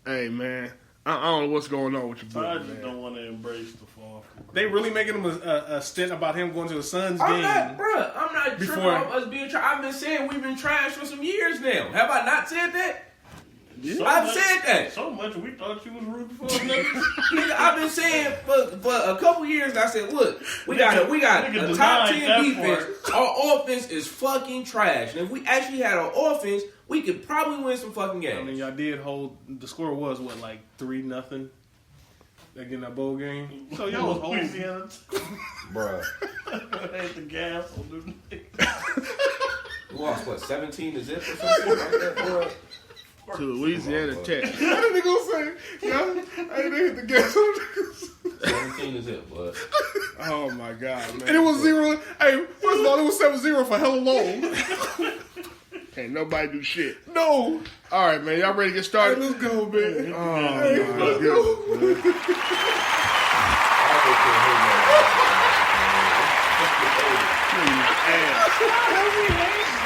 Hey, man. I don't know what's going on with your boy, I just don't want to embrace the fall. They really making him a stint about him going to the Suns game. I'm not tripping on us being trash. I've been saying we've been trash for some years now. Have I not said that? Yeah. I've said that. So much we thought you was rooting for. Nigga, I've been saying for a couple years. I said, look, we got a top 10 defense. Our offense is fucking trash. And if we actually had an offense, we could probably win some fucking games. I mean, y'all did hold. The score was what, like 3-0? Like in that bowl game. So y'all was holding. Bruh. Had the gas on them. We lost what, 17-0 or something like that, bro? To Louisiana Tech. What did they gonna say? Yeah, hey, they hit the gas on 17-0, bud. Oh my god, man! And it was 0. Hey, first of all, it was 7-0 for hella long. Can't nobody do shit. No. All right, man. Y'all ready to get started? Hey, let's go, man. Oh, my goodness.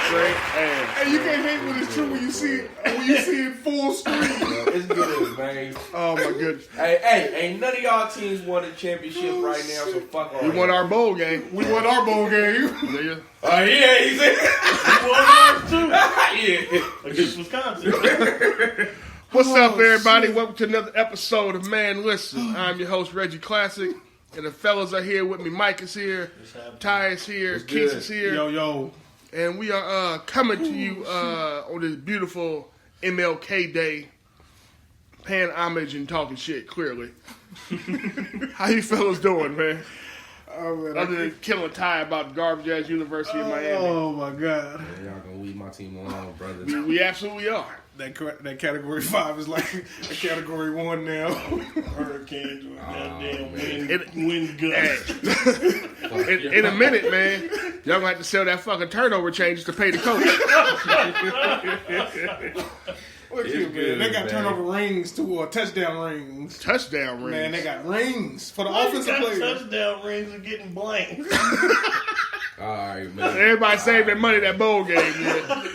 Straight ass. Hey, you can't hate when it's true when you see it full screen. It's good, man. Oh, my goodness. Hey, ain't none of y'all teams won a championship right now, so fuck all. We won our bowl game. We won our bowl game. Nigga. Yeah, he said. We won ours too. Yeah. Against Wisconsin. What's up, everybody? Welcome to another episode of Man Listen. I'm your host, Regg Classic. And the fellas are here with me. Mike is here. Ty is here. Keith is here. Yo. And we are coming to you on this beautiful MLK Day, paying homage and talking shit, clearly. How you fellas doing, man? Oh, man, Other than killing Ty about Garbage-Ass University of Miami. Oh, my God. Man, y'all gonna leave my team alone, brother. We absolutely are. That category 5 is like a category 1 now. Hurricanes with goddamn It- wind gusts. In a minute, man, y'all gonna have to sell that fucking turnover changes to pay the coach. Look at you, man. They got turnover rings too, or touchdown rings. Touchdown rings. Man, they got rings for the Why you offensive got players. touchdown rings and getting blanked. Alright, man. Everybody saved their money that bowl game, man.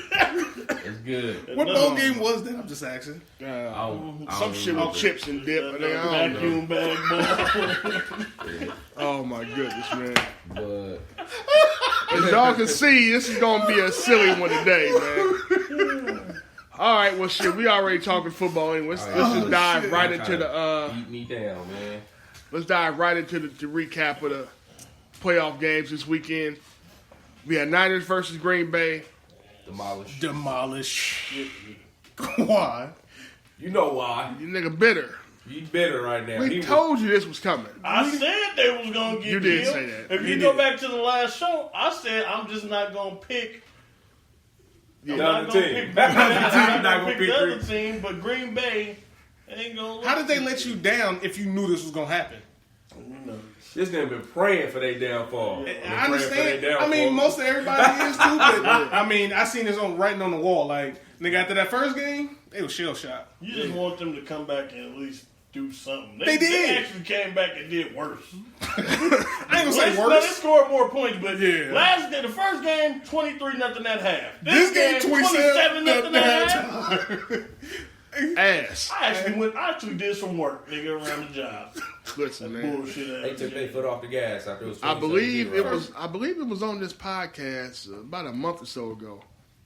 It's good. What bowl game was that? I'm just asking. Some shit with chips and dip. I don't know. Vacuum bag ball. Oh my goodness, man. But As y'all can see, this is gonna be a silly one today, man. All right, well, shit, we already talking football anyway. Let's just dive right into the. beat me down, man. Let's dive right into the recap of the playoff games this weekend. We had Niners versus Green Bay. Demolish. Why? You know why. You nigga bitter. You bitter right now. We told you this was coming. I said they was going to get You did killed. say that. If you go back to the last show, I said I'm just not going to pick. I'm not going to pick the other team, but Green Bay ain't going to. How did they let you down if you knew this was going to happen? This nigga been praying for their downfall. I understand. I mean, most of everybody is too, but I mean, I seen this writing on the wall. Like, nigga, after that first game, they was shell shocked. You just want them to come back and at least do something. They did. They actually came back and did worse. I ain't gonna say No, worse. they scored more points, but Yeah. the first game, 23-0 at half. This game, 27-0 at half. Ass. I actually did some work, nigga, around the job. Listen, man. Bullshit ass. They took their foot off the gas after it was. I believe it was on this podcast about a month or so ago.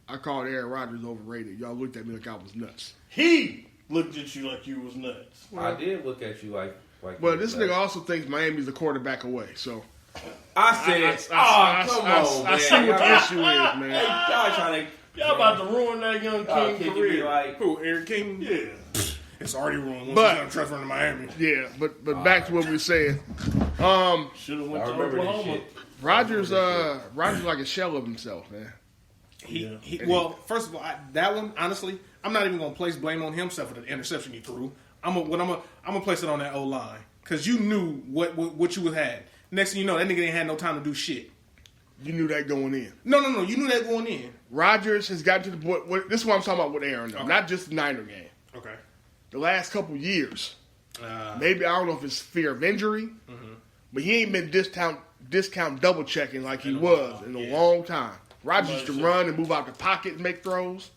I called Aaron Rodgers overrated. Y'all looked at me like I was nuts. He looked at you like you was nuts. I did look at you like. Well, this nigga also thinks Miami's a quarterback away. So I said, come on, man. I see what the issue is, man. Hey, y'all trying to. Y'all about to ruin that young King career. Like, Who, Aaron King? Yeah. It's already ruined once But- he's gonna transfer to Miami. Yeah, but back to what we were saying. Should have went I to remember this Oklahoma. shit. Rodgers like a shell of himself, man. Well, first of all, that one, honestly, I'm not even gonna place blame on himself for the interception he threw. I'm gonna place it on that O-line because you knew what you had. Next thing you know, that nigga ain't had no time to do shit. You knew that going in. No, you knew that going in. Rodgers has gotten to the point. This is what I'm talking about with Aaron, though. Okay. Not just the Niner game. Okay. The last couple years, maybe I don't know if it's fear of injury, but he ain't been discount double checking like he was in a long time. Rodgers used to run and move out the pocket and make throws.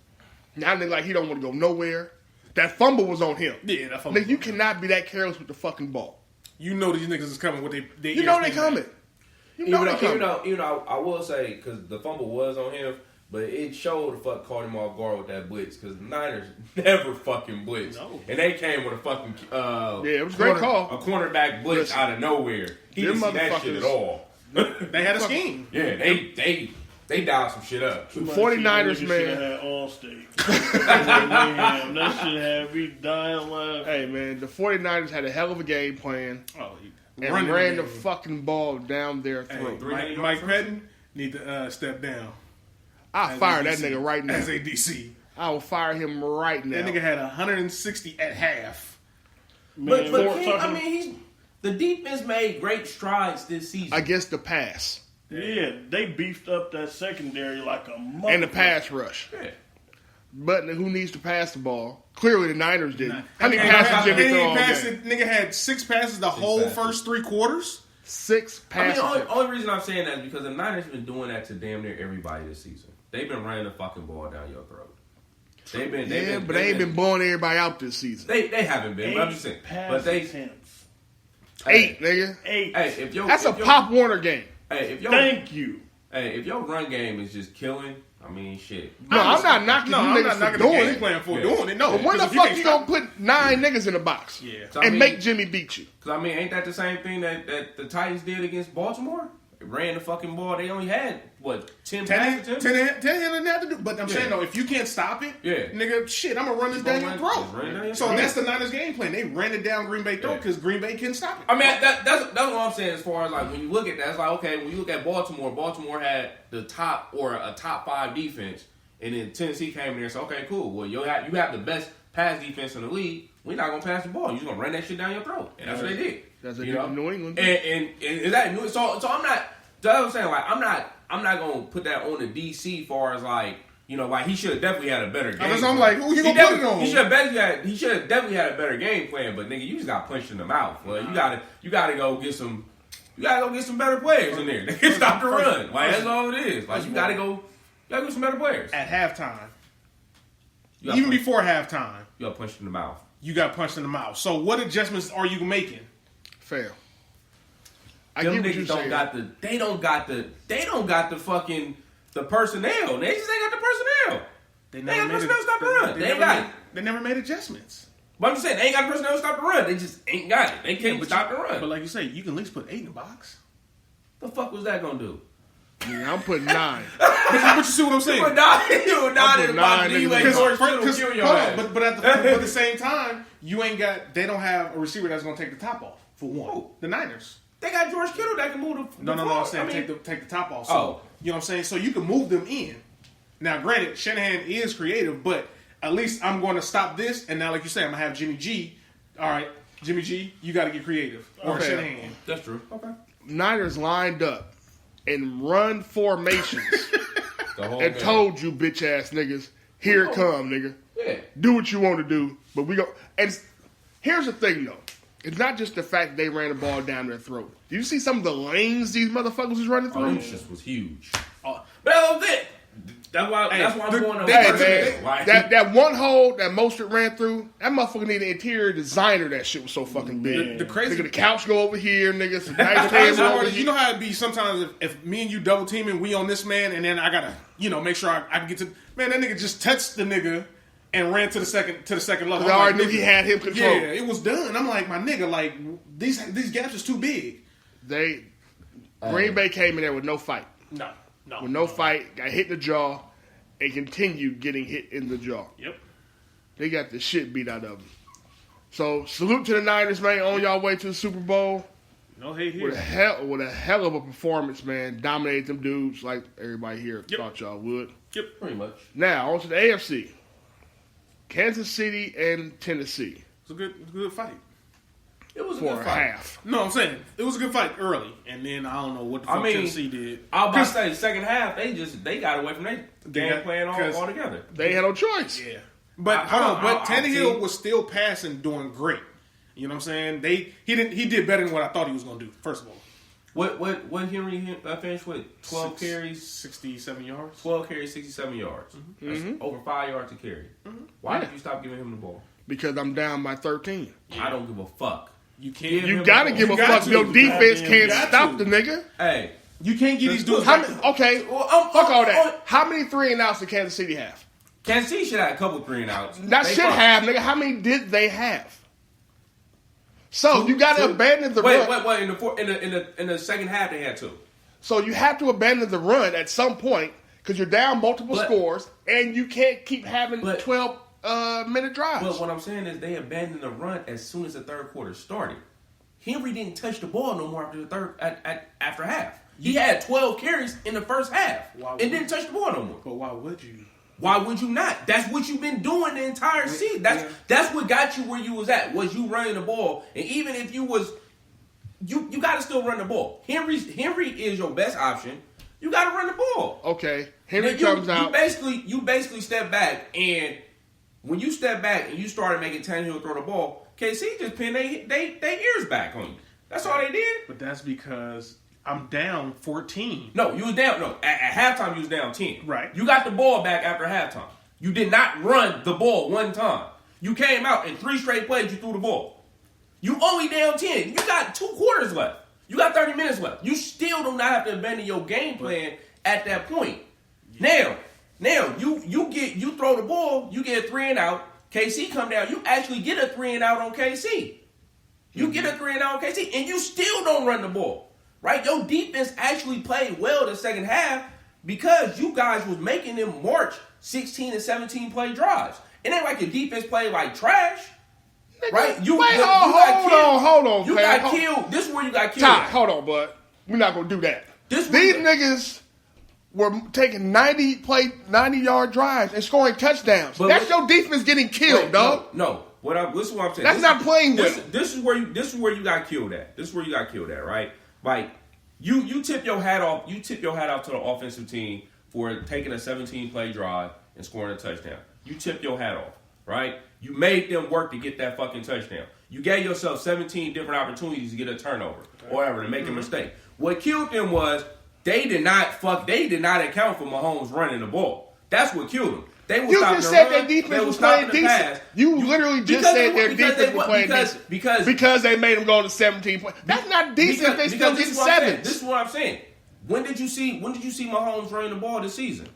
Now nigga like he don't want to go nowhere. That fumble was on him. Yeah, that fumble. Nigga, you cannot be that careless with the fucking ball. You know these niggas is coming with they You know they coming. Even though I will say, because the fumble was on him, but it showed the fuck caught him off guard with that blitz, because the Niners never fucking blitz. No. And they came with a fucking it was a great call. A cornerback blitz out of nowhere. He didn't see that shit at all. They had a scheme. Yeah, they dialed some shit up. The 49ers, man. Should have had Allstate. That should have me dying laughing. Hey, man, the 49ers had a hell of a game plan. And Ran the fucking ball down their throat. Hey, Mike Pettin need to step down. I'll fire that nigga right now. As a DC. I will fire him right now. That nigga had 160 at half. But the defense made great strides this season. Against the pass. Yeah, they beefed up that secondary like a mother. And the pass rush. Yeah. But who needs to pass the ball? Clearly the Niners didn't. How many passes did they throw all game? Nigga had 6 passes the whole first 3 quarters. 6 passes. I mean, only reason I'm saying that is because the Niners have been doing that to damn near everybody this season. They've been running the fucking ball down your throat. They ain't been blowing everybody out this season. They haven't been. But I'm just saying. But they 8, nigga. 8. Hey, that's a Pop Warner game. Hey, thank you. Hey, if your run game is just killing, I mean, shit. No, I'm not knocking you niggas for doing it. Playing for doing it. No, but when the fuck you gonna put 9 niggas in the box? Yeah. So, and make Jimmy beat you? Because, I mean, ain't that the same thing that the Titans did against Baltimore? They ran the fucking ball. They only had, 10 passes? 10 didn't have to do. But I'm saying, though, if you can't stop it, nigga, shit, I'm going to run this down your throat. So that's the Niners game plan. They ran it down Green Bay throat because Green Bay couldn't stop it. I mean, that's what I'm saying as far as, like, when you look at that, it's like, okay, when you look at Baltimore had the top or a top 5 defense, and then Tennessee came in there and said, okay, cool. Well, you have the best pass defense in the league. We're not going to pass the ball. You're just going to run that shit down your throat. And that's what they did. That's what they did in New England. And is that New So I'm not... That's what I'm saying. Like, I'm not gonna put that on the DC far as like, like he should have definitely had a better game. I'm like, who you gonna put it on? He should have definitely had a better game plan. But nigga, you just got punched in the mouth. Well, you gotta go get some better players in there. They can stop the run. Like that's all it is. Like you gotta get some better players at halftime. Even before halftime, you got punched in the mouth. You got punched in the mouth. So what adjustments are you making? Fair. Them niggas don't got the fucking the personnel. They just ain't got the personnel. They ain't got the personnel to stop the run. They ain't got it. They never made adjustments. But I'm just saying, they ain't got the personnel to stop the run. They just ain't got it. They can't stop the run. But like you say, you can at least put 8 in the box. The fuck was that gonna do? Yeah, I'm putting 9. But you see what I'm saying? You put 9 in the box. But at the same time, you ain't got. They don't have a receiver that's gonna take the top off for one. Who? The Niners. They got George Kittle that can move the No, I'm saying take the top off. So, you know what I'm saying? So you can move them in. Now, granted, Shanahan is creative, but at least I'm going to stop this. And now, like you say, I'm going to have Jimmy G. All right, Jimmy G, you got to get creative. Or Shanahan. That's true. Okay. Niners lined up in run formations and told you bitch ass niggas, here it come, nigga. Yeah. Do what you want to do, but we go. And here's the thing, though. It's not just the fact they ran the ball down their throat. Did you see some of the lanes these motherfuckers was running through? This shit was huge. But that was it. That's why I'm going to that one hole that Mostert ran through, that motherfucker needed an interior designer. That shit was so fucking big. The crazy, nigga, the couch go over here, nigga. Some nice chairs over here. You know how it be sometimes if me and you double teaming, we on this man, and then I gotta make sure I can get to man. That nigga just touched the nigga and ran to the second level. I already knew he had him controlled. Yeah, it was done. I'm like, my nigga, like these gaps is too big. Green Bay came in there with no fight. No. With no fight, got hit in the jaw, and continued getting hit in the jaw. Yep. They got the shit beat out of them. So salute to the Niners, man, on y'all way to the Super Bowl. No hate here. With a hell of a performance, man. Dominated them dudes like everybody here thought y'all would. Yep, pretty much. Now, on to the AFC. Kansas City and Tennessee. It's a good fight. It was a good fight. Half. No, I'm saying it was a good fight early, and then I don't know what the fuck Tennessee did. I was about to say second half they got away from their game plan altogether. They had no choice. Yeah, but Tannehill was still passing, doing great. You know what I'm saying? He did better than what I thought he was going to do. First of all, What Henry finished with? 12 carries, 67 yards. 12 carries, 67 yards. That's over 5 yards to carry. Why did you stop giving him the ball? Because I'm down by 13. I don't give a fuck. You gotta give a fuck. Your defense can't stop the nigga. Hey, you can't get these dudes. Okay, fuck all that. How many 3-and-outs did Kansas City have? Kansas City should have a couple 3-and-outs. That should have, nigga. How many did they have? So you got to abandon the run. Wait. In the second half, they had 2. So you have to abandon the run at some point because you're down multiple scores, and you can't keep having 12-minute drives. But what I'm saying is they abandoned the run as soon as the third quarter started. Henry didn't touch the ball no more after half. He had 12 carries in the first half and didn't touch the ball no more. But why would you? Why would you not? That's what you've been doing the entire season. That's what got you where you was at. Was you running the ball? And even if you was, you got to still run the ball. Henry is your best option. You got to run the ball. Okay, Henry comes out. You basically step back, and when you step back and you started making Tannehill throw the ball, KC just pinned they ears back on you. That's all they did. But that's because I'm down 14. No, you was down. No, at halftime you was down 10. Right. You got the ball back after halftime. You did not run the ball one time. You came out in 3 straight plays. You threw the ball. You only down 10. You got 2 quarters left. You got 30 minutes left. You still do not have to abandon your game plan at that point. Now you throw the ball. You get a 3-and-out. KC come down. You actually get a 3-and-out on KC. You get a 3-and-out on KC, and you still don't run the ball. Right? Your defense actually played well the second half because you guys was making them march 16 and 17 play drives. It ain't like your defense played like trash. Right? Hold on. You got killed. This is where you got killed. Ty, hold on, bud. We're not going to do that. These niggas were taking 90-yard drives and scoring touchdowns. That's your defense getting killed, dog. No. This is what I'm saying. That's not playing well. This is where you got killed at. This is where you got killed at, right? Like you tip your hat off. You tip your hat off to the offensive team for taking a 17-play drive and scoring a touchdown. You tip your hat off, right? You made them work to get that fucking touchdown. You gave yourself 17 different opportunities to get a turnover or whatever to make a mistake. What killed them was they did not account for Mahomes running the ball. That's what killed them. You just said their defense was playing decent. You literally just said their defense was playing decent. Because they made them go to 17 points. That's not decent. They still get 7s. This is what I'm saying. When did you see Mahomes running the ball this season?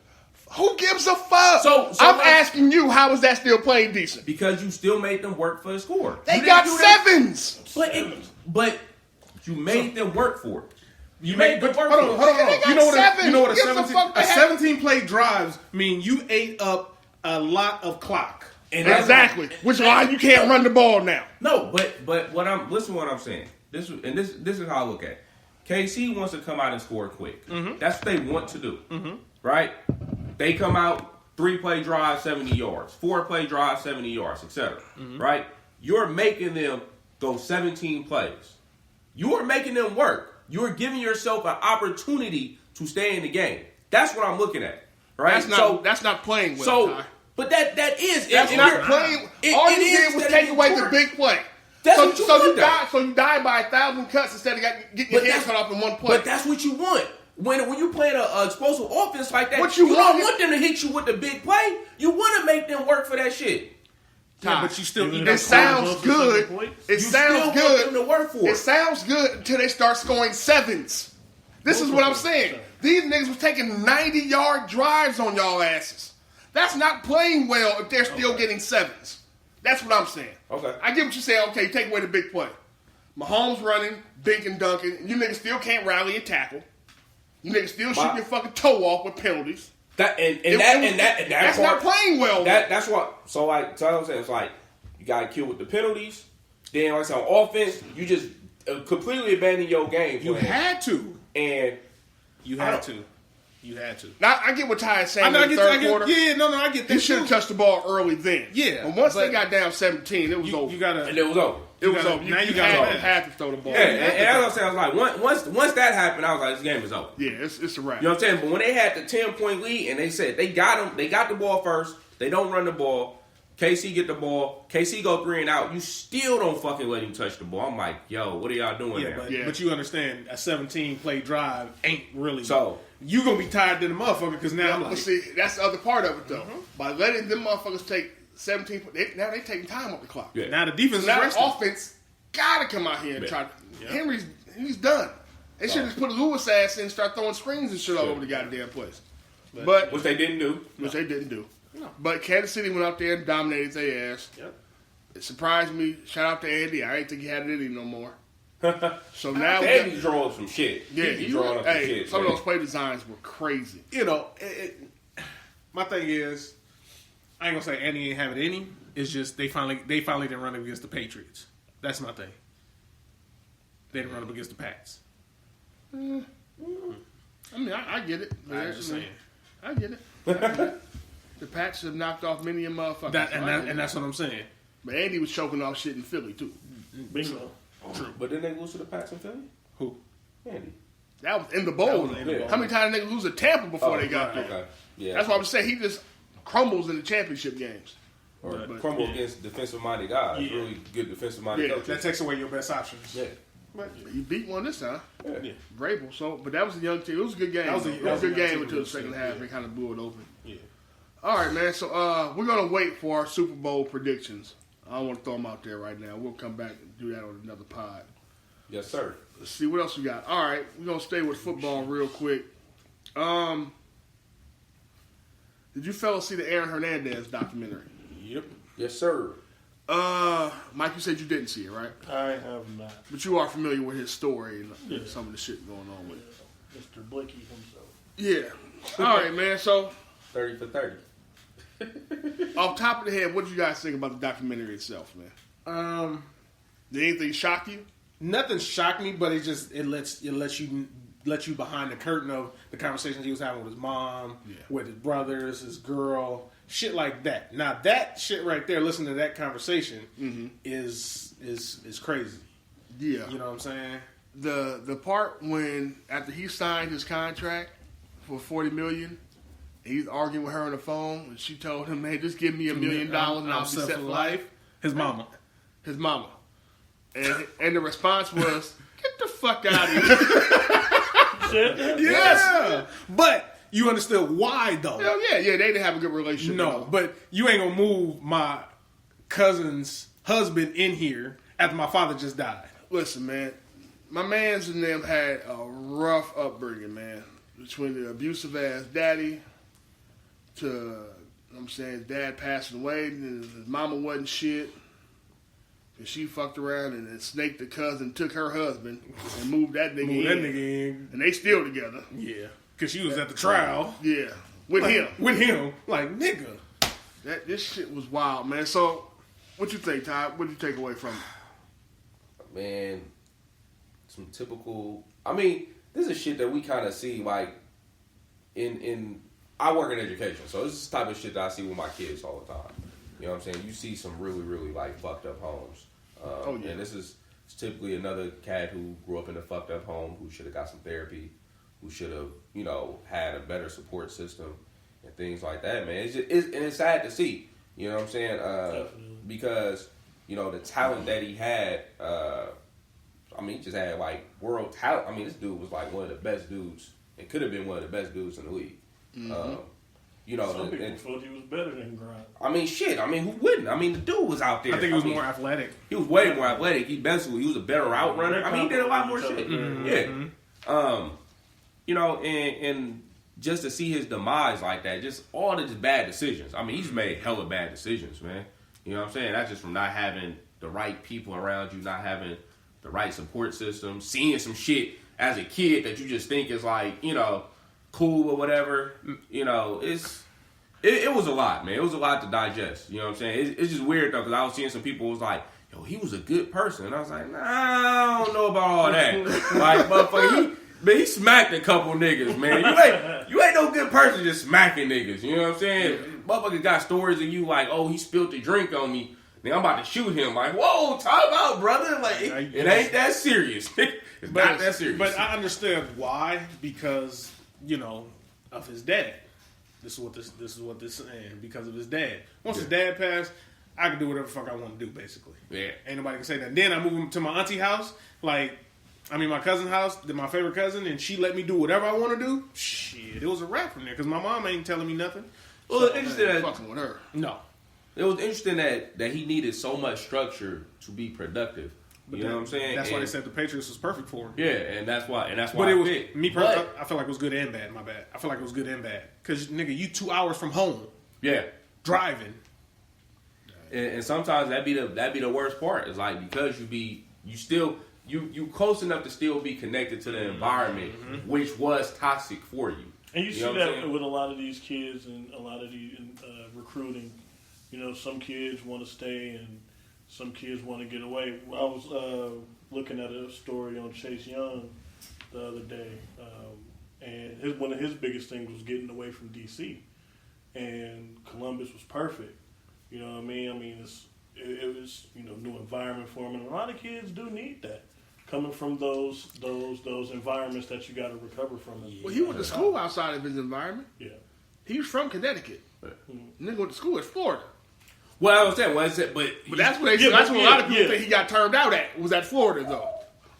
Who gives a fuck? So I'm asking you, how is that still playing decent? Because you still made them work for the score. They got 7s. But you made them work for it. You made them work for it. Hold on. You know what a 17-play drives mean? You ate up a lot of clock. Exactly. Which is why you can't run the ball now. No, but listen to what I'm saying. This is how I look at it. KC wants to come out and score quick. Mm-hmm. That's what they want to do. Mm-hmm. Right? They come out, 3-play drive, 70 yards. 4-play drive, 70 yards, etc. Mm-hmm. Right? You're making them go 17 plays. You're making them work. You're giving yourself an opportunity to stay in the game. That's what I'm looking at. Right? That's not playing well, Ty. But that is. That's not playing. All you did was take away the big play. So you died by 1,000 cuts instead of getting your head cut off in one play. But that's what you want. When you play an explosive offense like that, you don't want them to hit you with the big play. You want to make them work for that shit. Yeah, but you still. It sounds good. It sounds good. Want them to work for it sounds good until they start scoring 7s. This is what I'm saying. These niggas was taking 90-yard drives on y'all asses. That's not playing well if they're still getting 7s. That's what I'm saying. Okay. I get what you're saying. Okay, take away the big play. Mahomes running, dink and dunking. You niggas still can't rally and tackle. You niggas still shoot your fucking toe off with penalties. That's not playing well. That's what. So I'm saying, it's like you got killed with the penalties. Then like on offense, you just completely abandoned your game. You had to, and you had to. Now, I get what Ty is saying in the third quarter. I get that. You should have touched the ball early then. Yeah. And once they got down 17, it was over. And it was over. It was over. Now you had to throw the ball. Yeah, and as I said, I was like, once that happened, I was like, this game is over. Yeah, it's a wrap. You know what I'm saying? But when they had the 10-point lead and they said they got the ball first, they don't run the ball, KC get the ball. KC go 3 and out. You still don't fucking let him touch the ball. I'm like, yo, what are y'all doing there? But you understand, a 17-play drive ain't really. So you gonna be tired to the motherfucker because now I'm like, see, that's the other part of it though. By letting them motherfuckers take 17, now they taking time off the clock. Yeah. Now the defense is now resting. Offense gotta come out here and try. He's done. They should just put Lewis ass in and start throwing screens and shit all over the goddamn place. But which they didn't do. No. But Kansas City went out there and dominated their ass. Yep. It surprised me. Shout out to Andy. I didn't think he had it in him no more. So now Andy's drawing some shit. Yeah, he's drawing up some shit. Some of those play designs were crazy. You know, my thing is, I ain't gonna say Andy ain't have it in him. It's just they finally didn't run up against the Patriots. That's my thing. They didn't run up against the Pats. I mean, I get it. I'm just saying. I get it. The Pats have knocked off many a motherfucker. And that's what I'm saying. But Andy was choking off shit in Philly, too. Bingo. True. But didn't they lose to the Pats in Philly? Who? Andy. That was in the bowl. How many times did niggas lose to Tampa before they got there? Okay. Yeah. That's why I'm saying he just crumbles in the championship games. Or crumble against defensive-minded guys. Yeah. Really good defensive-minded coaches. That takes away your best options. Yeah. But you beat one this time. Yeah. Vrabel. So, but that was a young team. It was a good game. It was a good game until the second half. They kind of blew it open. Yeah. All right, man. So we're gonna wait for our Super Bowl predictions. I don't want to throw them out there right now. We'll come back and do that on another pod. Yes, sir. Let's see what else we got. All right, we're gonna stay with football real quick. Did you fellas see the Aaron Hernandez documentary? Yep. Yes, sir. Mike, you said you didn't see it, right? I have not. But you are familiar with his story and some of the shit going on with it. Mr. Blicky himself. Yeah. All right, man. So 30 for 30. off top of the head, what did you guys think about the documentary itself, man? Did anything shock you? Nothing shocked me, but it lets you behind the curtain of the conversations he was having with his mom, with his brothers, his girl, shit like that. Now that shit right there, listening to that conversation is crazy. Yeah. You know what I'm saying? The part when after he signed his contract for $40 million, he's arguing with her on the phone, and she told him, "Hey, just give me $1 million and I'll be set for life." His mama. And the response was, "Get the fuck out of here." Yes. But you understood why, though. Hell yeah. They didn't have a good relationship. No, but you ain't gonna move my cousin's husband in here after my father just died. Listen, man. My mans and them had a rough upbringing, man. Between the abusive ass daddy to, I'm saying, his dad passing away, and his mama wasn't shit. And she fucked around and snaked the cousin, took her husband, and moved that nigga in. And they still together. Yeah. Because she was at the trial. Yeah. With him. Like, nigga. This shit was wild, man. So, what you think, Todd? What did you take away from it? Man, some typical... I mean, this is shit that we kind of see, like, in... I work in education, so this is the type of shit that I see with my kids all the time. You know what I'm saying? You see some really, really, like, fucked up homes. And this is typically another cat who grew up in a fucked up home, who should have got some therapy, who should have, you know, had a better support system and things like that, man. And it's sad to see, you know what I'm saying? Because, you know, the talent that he had, I mean, he just had, like, world talent. I mean, this dude was, like, one of the best dudes. It could have been one of the best dudes in the league. You know, some people thought he was better than Grimes. I mean, shit. I mean, who wouldn't? I mean, the dude was out there. I think he was more athletic. He was way more athletic. He was a better route runner. I mean, he did a lot more shit. Yeah. You know, and just to see his demise like that, just all of his bad decisions. I mean, he's made hella bad decisions, man. You know what I'm saying? That's just from not having the right people around you, not having the right support system, seeing some shit as a kid that you just think is like, you know, cool or whatever. You know, it was a lot, man. It was a lot to digest. You know what I'm saying? It's just weird though, because I was seeing some people was like, yo, he was a good person. And I was like, nah, I don't know about all that. Like, motherfucker, he smacked a couple niggas, man. You ain't no good person just smacking niggas. You know what I'm saying? Motherfuckers got stories of you like, oh, he spilled the drink on me. Then I'm about to shoot him. Like, whoa, time out, brother. Like, it ain't that serious. It's not that serious. But I understand why, because, you know, of his dad. This is what this is saying, because of his dad. Once his dad passed, I can do whatever the fuck I want to do, basically. Yeah. Ain't nobody can say that. Then I move him to my auntie house, my cousin's house, my favorite cousin, and she let me do whatever I want to do. Shit, it was a wrap from there because my mom ain't telling me nothing. Well, it's interesting that fucking with her. No. It was interesting that he needed so much structure to be productive. You know what I'm saying? That's why they said the Patriots was perfect for him. Yeah, and that's why. But it was me personally. I feel like it was good and bad. My bad. I feel like it was good and bad because nigga, you 2 hours from home. Yeah, driving. And sometimes that be the worst part. It's like because you close enough to still be connected to the environment, which was toxic for you. And you see that with a lot of these kids and a lot of these recruiting. You know, some kids want to stay and some kids want to get away. I was looking at a story on Chase Young the other day, and one of his biggest things was getting away from D.C. And Columbus was perfect. You know what I mean? I mean, it was new environment for him, and a lot of kids do need that. Coming from those environments that you got to recover from. Well, he went to school outside of his environment. Yeah, he was from Connecticut. Nigga went to school in Florida. Well, I was saying, but that's what a lot of people think he got turned out at. Was at Florida though.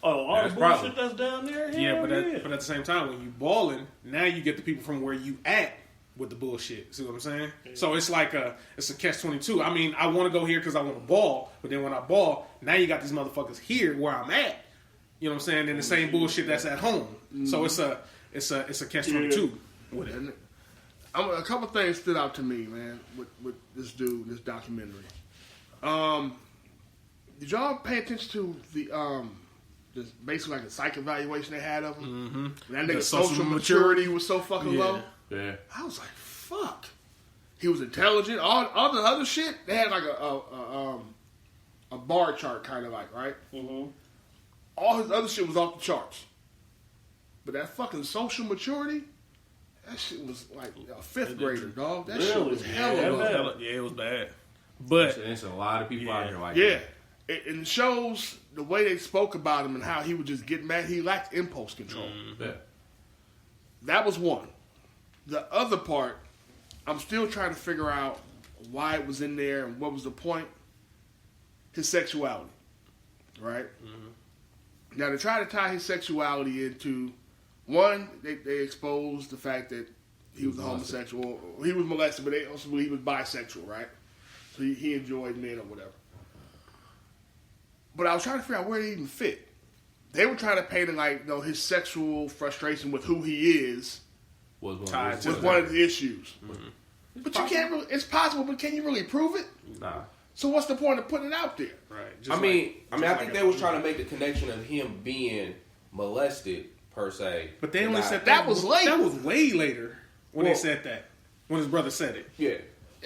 Oh, all the bullshit that's down there. Yeah, but at the same time, when you balling, now you get the people from where you at with the bullshit. See what I'm saying? Yeah. So it's like it's a catch-22. I mean, I want to go here because I want to ball, but then when I ball, now you got these motherfuckers here where I'm at. You know what I'm saying? And the same bullshit that's at home. So it's a catch-22 with it. A couple things stood out to me, man, with this dude, this documentary. Did y'all pay attention to the just basically like a psych evaluation they had of him? Mm-hmm. That nigga's social maturity was so fucking low. Yeah. I was like, fuck. He was intelligent. All the other shit, they had like a bar chart kind of like, right? Mm-hmm. All his other shit was off the charts. But that fucking social maturity, that shit was like a fifth grader, dog. That shit was hella low. Yeah, it was bad. But there's a lot of people out here like that. Yeah. It shows the way they spoke about him and how he would just get mad. He lacked impulse control. Mm-hmm. Yeah. That was one. The other part, I'm still trying to figure out why it was in there and what was the point. His sexuality. Right? Mm-hmm. Now, to try to tie his sexuality into, one, they exposed the fact that he was a homosexual. He was molested, but they also believe he was bisexual, right? So he enjoyed men or whatever. But I was trying to figure out where they even fit. They were trying to paint it like, his sexual frustration with who he is was one of the issues. Mm-hmm. But you can't really, it's possible, but can you really prove it? Nah. So what's the point of putting it out there? Right. I think they was trying to make the connection of him being molested per se. But they only said that was late. That was way later when they said that. When his brother said it. Yeah.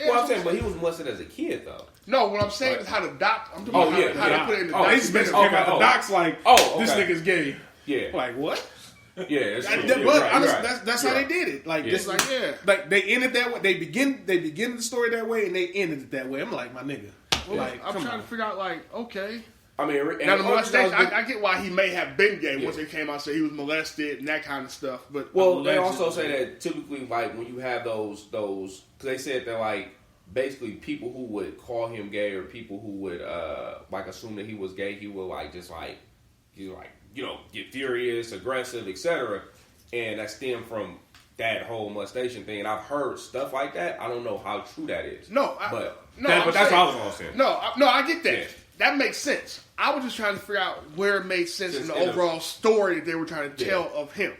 Well, I'm saying, but he was molested as a kid, though. No, what I'm saying is how the doc. I'm talking about how they put it in the doc. They basically came out the doc's like, this nigga's gay. Yeah. Like, what? Yeah, that's how they did it. Like, just like they ended that way. They begin the story that way, and they ended it that way. I'm like, my nigga. Like, I'm trying to figure out, like, okay. I mean, now the molestation, I get why he may have been gay once they came out and said he was molested and that kind of stuff. But they also say that typically, like, when you have those, because they said that, like, basically people who would call him gay or people who would like assume that he was gay, he would like just like get furious, aggressive, etc. And that stemmed from that whole molestation thing. And I've heard stuff like that. I don't know how true that is. But that's what I was gonna say. No, I get that. Yeah. That makes sense. I was just trying to figure out where it made sense in the overall story that they were trying to tell of him.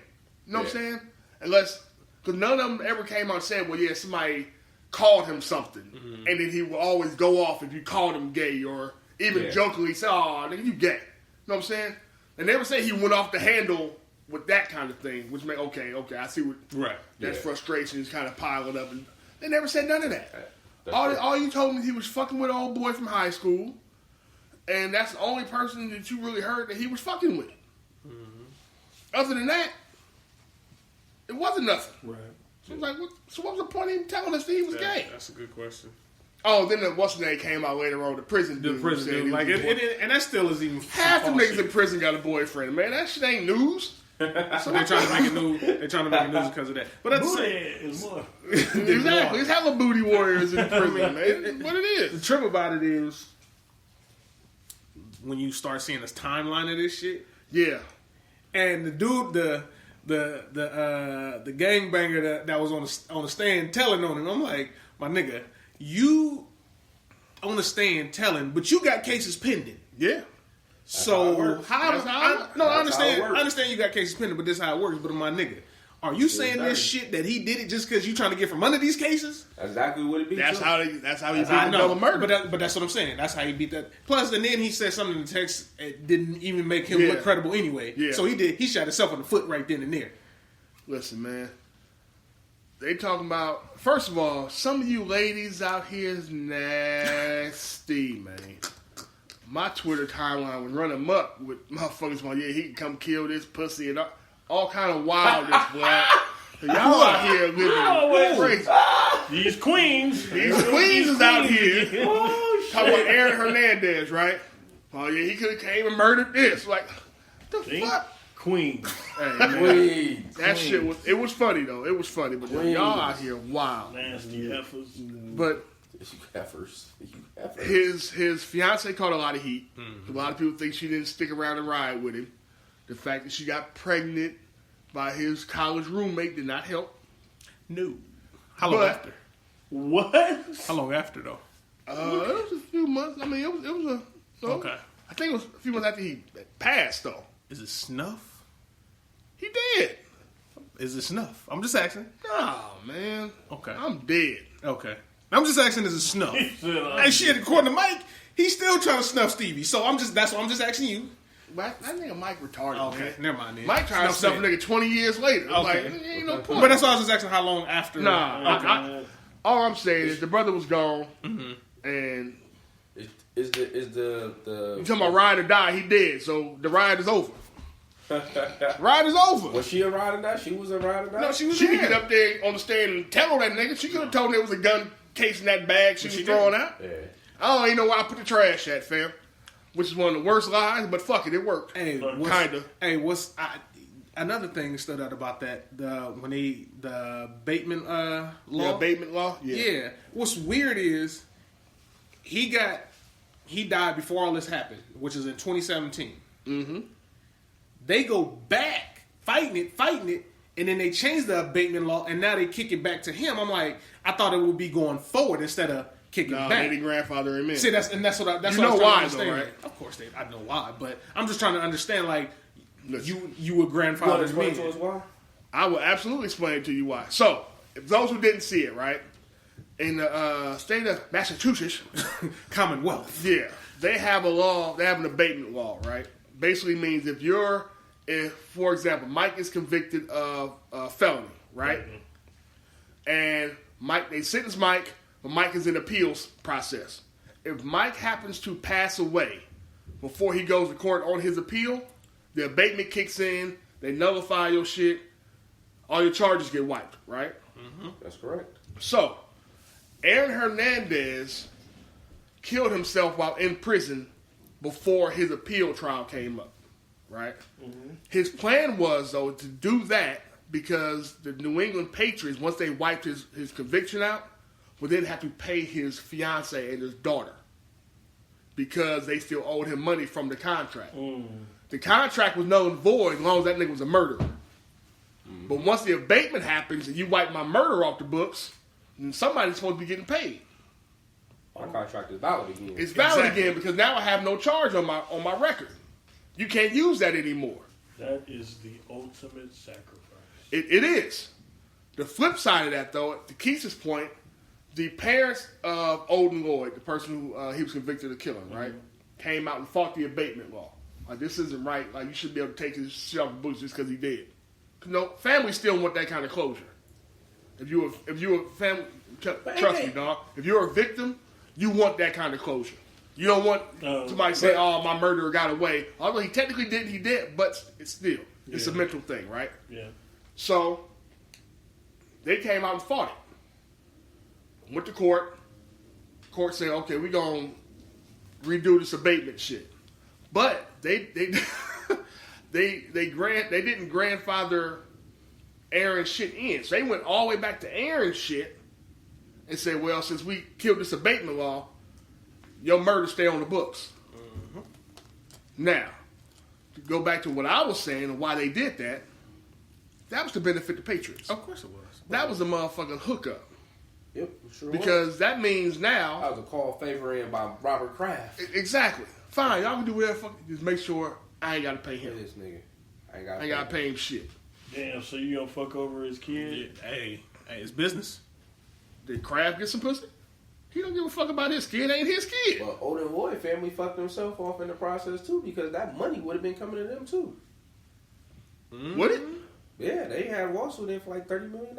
You know what I'm saying? Because none of them ever came out and said, well, yeah, somebody called him something, and then he will always go off if you called him gay, or even jokingly say, "Oh, nigga, you gay." You know what I'm saying? And they never say he went off the handle with that kind of thing, which make okay, I see what that frustration is kind of piling up, and they never said none of that. All you told me he was fucking with an old boy from high school, and that's the only person that you really heard that he was fucking with. Mm-hmm. Other than that, it wasn't nothing. Right. So I was like, what was the point of him telling us that he was gay? That's a good question. Oh, then what's the name came out later on, the prison dude. Like, and that still is even half the niggas in prison got a boyfriend, man. That shit ain't news. So they're trying to make it new. They're trying to make it news because of that. But at the same, is more. Exactly. It's hella booty warriors in prison, man. It's what it is. the trip about it is when you start seeing this timeline of this shit. Yeah. And the dude, the gangbanger that was on the stand telling on him, I'm like, my nigga, you on the stand telling, but you got cases pending. Yeah. So I understand. how it works. I understand you got cases pending, but this is how it works. But my nigga, are you saying this shit that he did it just because you trying to get from under these cases? That's exactly what it be. That's too. how he beat the I know, double murder. but that's what I'm saying. That's how he beat that. Plus, and then he said something in the text that didn't even make him Yeah. look credible anyway. Yeah. So he shot himself in the foot right then and there. Listen, man. They talking about, first of all, some of you ladies out here is nasty, man. My Twitter timeline was running amok with motherfuckers going, yeah, he can come kill this pussy and all kind of wildness, boy. Y'all out here living crazy. These queens. These queens is out here. Oh, shit. Talking about Aaron Hernandez, right? Oh, yeah, he could have came and murdered this. Like, the See? fuck? Queens. Hey, man. Queens. That shit was funny, though. It was funny, but y'all out here wild. Nasty heifers. But You heifers. his fiance caught a lot of heat. A lot of people think she didn't stick around and ride with him. The fact that she got pregnant by his college roommate did not help. No. How long But- after? What? How long after though? It was a few months. I mean, it was a Okay. I think it was a few months after he passed, though. Is it snuff? He did. Is it snuff? I'm just asking. Oh man. Okay. I'm dead. Okay. I'm just asking. Is it snuff? said, Hey, shit. According to Mike, he's still trying to snuff Stevie. So that's what I'm just asking you. But I think Mike retarded. Okay. Man. Never mind. Then. Mike trying to Snuff stuff a said. nigga 20 years later. Okay. Like, ain't no point. But that's why I was just asking how long after. Nah. All I'm saying is the brother was gone, and Is the you talking about ride or die? He dead, so the ride is over. Ride is over. Was she a ride or die? She was a ride or die? No, she was She could there. get up there on the stand and tell that nigga. She could have told him there was a gun case in that bag she was she throwing didn't. out. Yeah. I don't even know why I put the trash at, fam. Which is one of the worst lies, but fuck it, it worked. Hey, Kinda. Hey, another thing that stood out about that? The Bateman law. The abatement law? Yeah. What's weird is he died before all this happened, which is in 2017. Mm-hmm. They go back fighting it, and then they change the abatement law, and now they kick it back to him. I'm like, I thought it would be going forward instead of kicking No, back. they didn't grandfather him in. See, that's what I was You trying know to why, understand. though, right? Of course, I know why, but I'm just trying to understand. Like, Listen. you were grandfather's Explain man. to us why? I will absolutely explain to you why. So, if those who didn't see it, right? In the state of Massachusetts, Commonwealth. yeah, they have a law. They have an abatement law, right? Basically means if for example, Mike is convicted of felony, right? And they sentence Mike, but Mike is in appeals process. If Mike happens to pass away before he goes to court on his appeal, the abatement kicks in. They nullify your shit. All your charges get wiped, right? That's correct. So, Aaron Hernandez killed himself while in prison before his appeal trial came up, right? His plan was, though, to do that because the New England Patriots, once they wiped his conviction out, would then have to pay his fiance and his daughter because they still owed him money from the contract. The contract was null and void as long as that nigga was a murderer. But once the abatement happens and you wipe my murder off the books, then somebody's supposed to be getting paid. My contract is valid again. It's valid Exactly. again because now I have no charge on my record. You can't use that anymore. That is the ultimate sacrifice. It is. The flip side of that, though, to Keith's point, the parents of Olden Lloyd, the person who he was convicted of killing, right, came out and fought the abatement law. Like, this isn't right. Like, you should be able to take his shit off the books just because he did. No, families still want that kind of closure. If you're a family, trust me, dog. If you're a victim, you want that kind of closure. You don't want somebody say, "Oh, my murderer got away." Although he technically didn't, he did, but it's a mental thing, right? Yeah. So they came out and fought it. Went to court. Court said, "Okay, we're gonna redo this abatement shit," but they they didn't grandfather Aaron's shit in. So they went all the way back to Aaron's shit and said, well, since we killed this abatement law, your murder stay on the books. Mm-hmm. Now, to go back to what I was saying and why they did that, that was to benefit the Patriots. Of course it was. That was a motherfucking hookup. Yep, sure because was. that means now... That was a call favor in by Robert Kraft. Exactly. Fine, y'all can do whatever fuck. Just make sure I ain't got to pay him. This nigga. I ain't got to pay him shit. Damn, so you gonna fuck over his kid? Yeah, hey, it's business. Did Kraft get some pussy? He don't give a fuck about his kid. Ain't his kid. Well, Odin Lloyd family fucked themselves off in the process too because that money would have been coming to them too. Mm-hmm. Would it? Yeah, they had a lawsuit in for like $30 million.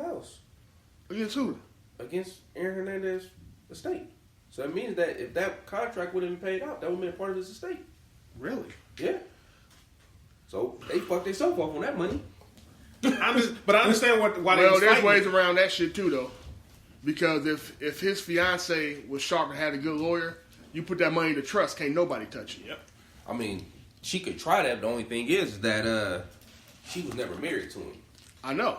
Against who? Against Aaron Hernandez estate. So it means that if that contract would have been paid out, that would have been a part of his estate. Really? Yeah. So they fucked themselves off on that money. But I understand why they. Well, was there's fighting. ways around that shit too, though. Because if his fiance was sharp and had a good lawyer, you put that money to trust, can't nobody touch it. Yep. I mean, she could try that. The only thing is that she was never married to him. I know.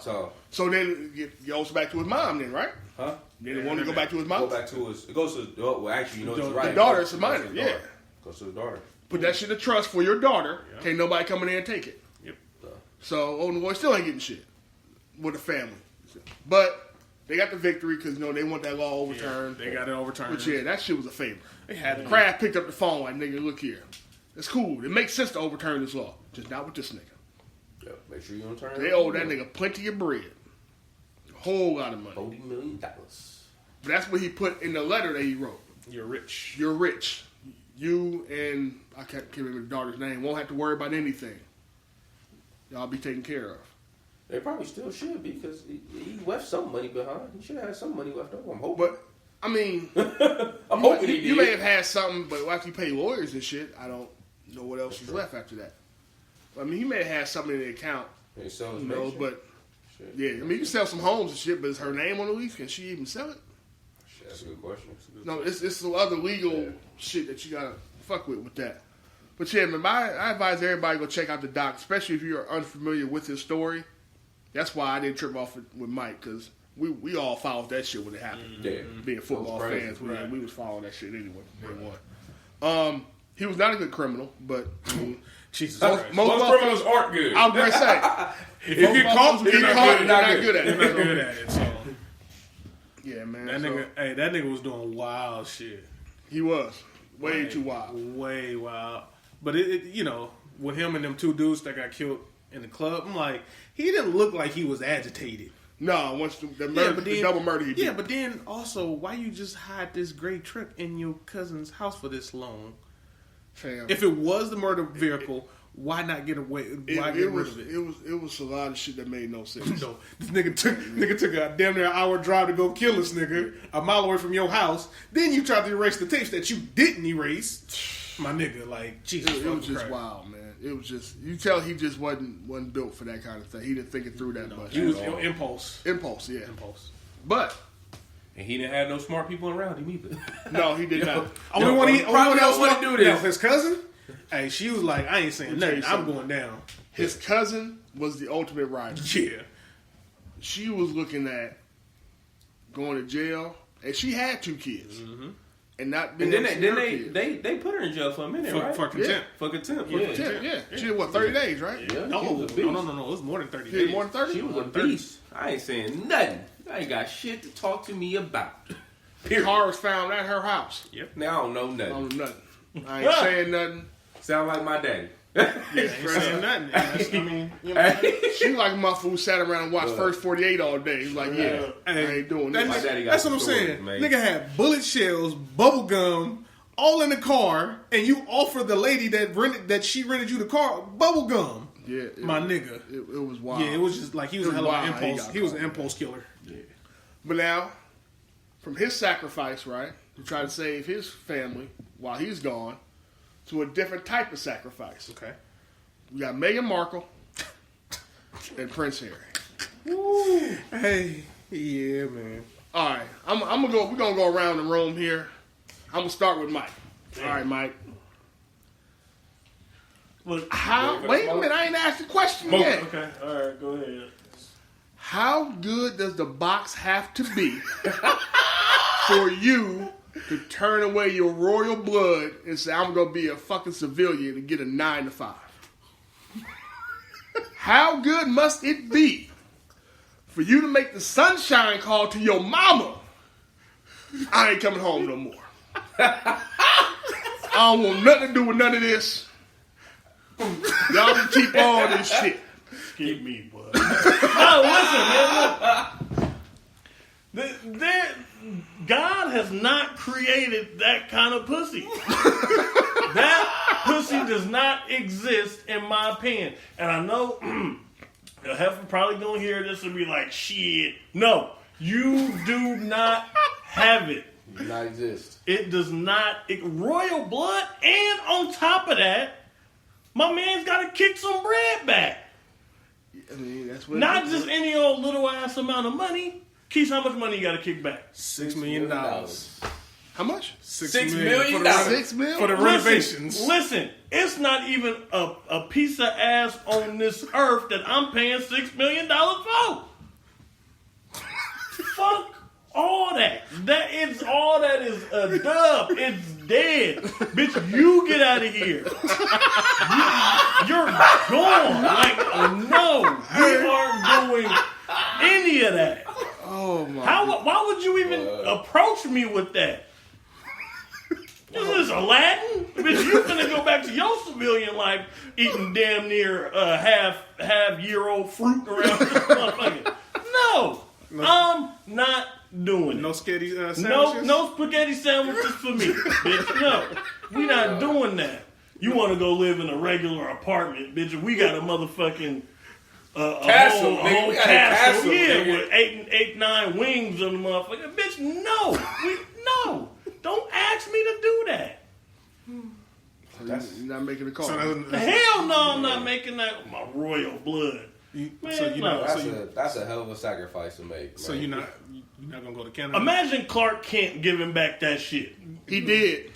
So then it goes back to his mom, then, right? Huh? Then it wanted to go back to his mom. Go back to his. It goes to. Well, actually, you know, it's right. The daughter is a minor. Yeah. Goes to the daughter. Put that shit to trust for your daughter. Yeah. Can't nobody come in there and take it. Yep. So Odin Boy still ain't getting shit with the family, but they got the victory because they want that law overturned. Yeah, they got it overturned. But yeah, that shit was a favor. They had it. Kraft picked up the phone like, nigga, look here. It's cool. It makes sense to overturn this law, just not with this nigga. Yep. Make sure you don't turn. They owe that nigga plenty of bread, a whole lot of money. $40 million. But that's what he put in the letter that he wrote. You're rich. You're rich. You and I can't remember the daughter's name. Won't have to worry about anything. Y'all be taken care of. They probably still should be because he left some money behind. He should have had some money left over. I'm hoping. But I mean, I'm hoping he did. You may have had something, but after you pay lawyers and shit, I don't know what else is left after that. I mean, he may have had something in the account, but shit. Yeah, I mean, you can sell some homes and shit, but is her name on the lease? Can she even sell it? That's a good question. No, it's some other legal shit that you gotta fuck with that. But yeah, man, I advise everybody to go check out the doc, especially if you're unfamiliar with his story. That's why I didn't trip off with Mike, because we all followed that shit when it happened. Yeah. Being football fans, right. we was following that shit anyway. He was not a good criminal, but I mean, Jesus most criminals aren't good. I was going to say, if you get caught, you're not good at it. You're not good at it. So. Yeah, man. That nigga was doing wild shit. He was way too wild. Way wild. But it with him and them two dudes that got killed in the club, I'm like, he didn't look like he was agitated. No, once the double murder he did. Yeah, but then also, why you just hide this great trip in your cousin's house for this long? Fam. If it was the murder vehicle, why not get away? Why get rid of it? It was a lot of shit that made no sense. No, this nigga took a damn near hour drive to go kill this nigga a mile away from your house. Then you tried to erase the tapes that you didn't erase. My nigga, like Jesus, it was just wild, man. It was just you tell he just wasn't built for that kind of thing. He didn't think it through that much. He was impulse, yeah, impulse. But and he didn't have no smart people around him either. No, he did not. Only one else want to do this. His cousin. Hey, she was like, I ain't saying nothing. I'm going down. His cousin was the ultimate rider. Yeah. She was looking at going to jail, and she had 2 kids. Mm-hmm. And then they put her in jail for a minute, right? For contempt. Yeah. For contempt. Yeah. She did 30 days, right? Yeah. No. It was more than 30 days. More than 30? She was a beast. I ain't saying nothing. I ain't got shit to talk to me about. Car was found at her house. Yep. Now I don't know nothing. I don't know nothing. I ain't saying nothing. Sound like my daddy. Yeah, ain't saying nothing. I mean, she like my fool sat around and watched First 48 all day. He's like, I ain't doing this. That's what I'm saying. Nigga had bullet shells, bubble gum, all in the car, and you offer the lady that she rented you the car bubble gum. Yeah, my nigga. It was wild. Yeah, it was just like he was a hell of an impulse. He was an impulse killer. Yeah. But now, from his sacrifice, right, to try to save his family while he's gone, to a different type of sacrifice. Okay. We got Meghan Markle and Prince Harry. Woo. Hey, yeah, man. All right, we're gonna go around the room here. I'm gonna start with Mike. All right, Mike. Look, Wait a minute, I ain't asked the question yet. Okay, all right, go ahead. How good does the box have to be for you to turn away your royal blood and say, I'm going to be a fucking civilian and get a 9 to 5? How good must it be for you to make the sunshine call to your mama? I ain't coming home no more. I don't want nothing to do with none of this. Y'all can keep all this shit. Skip me, boy. No, listen, man. God has not created that kind of pussy. That pussy does not exist, in my opinion. And I know the heifer probably gonna hear this and be like, shit. No, you do not have it. It does not exist. It does not. Royal blood, and on top of that, my man's got to kick some bread back. I mean, that's what Not just any old little ass amount of money. Keith, how much money you got to kick back? $6 million. How much? $6 million. $6 million? For the renovations. Listen, it's not even a piece of ass on this earth that I'm paying $6 million for. Fuck all that. All that is a dub. It's dead. Bitch, you get out of here. You're gone. Like, no. We aren't doing any of that. Oh, my Why would you even approach me with that? Is this Aladdin? Bitch, you finna go back to your civilian life eating damn near half-year-old fruit around this motherfucker. No. I'm not doing it. No spaghetti sandwiches? No spaghetti sandwiches for me, bitch. No. We not doing that. You want to go live in a regular apartment, bitch. We got a motherfucking Castle, a nigga. whole We got a castle, castle, yeah, nigga. with 9 wings on the motherfucker. Bitch, no. No. Don't ask me to do that. You're not making a call. Hell no, I'm not making that with my royal blood. That's a hell of a sacrifice to make. So man. you're not gonna go to Canada? Imagine Clark Kent giving back that shit. He did.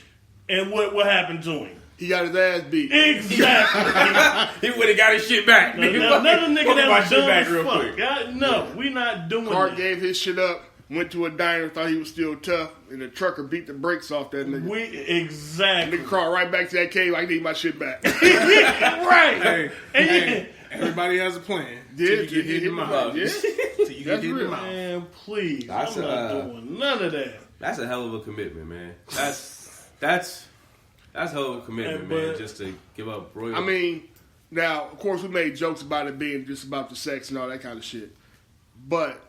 And what happened to him? He got his ass beat. Exactly. He would have got his shit back. Another nigga that was dumb as real fuck. quick. God, no, we not doing Clark that. gave his shit up, went to a diner, thought he was still tough, and the trucker beat the brakes off that nigga. Exactly. Nigga crawled right back to that cave. I need my shit back. Right. Hey, everybody has a plan. Yeah, Till you get hit in the mouth. Yeah. Till you get hit in the mouth. Man, please. That's I'm not doing none of that. That's a hell of a commitment, man. That's a hell of a commitment, man. Just to give up royal. I mean, now, of course, we made jokes about it being just about the sex and all that kind of shit. But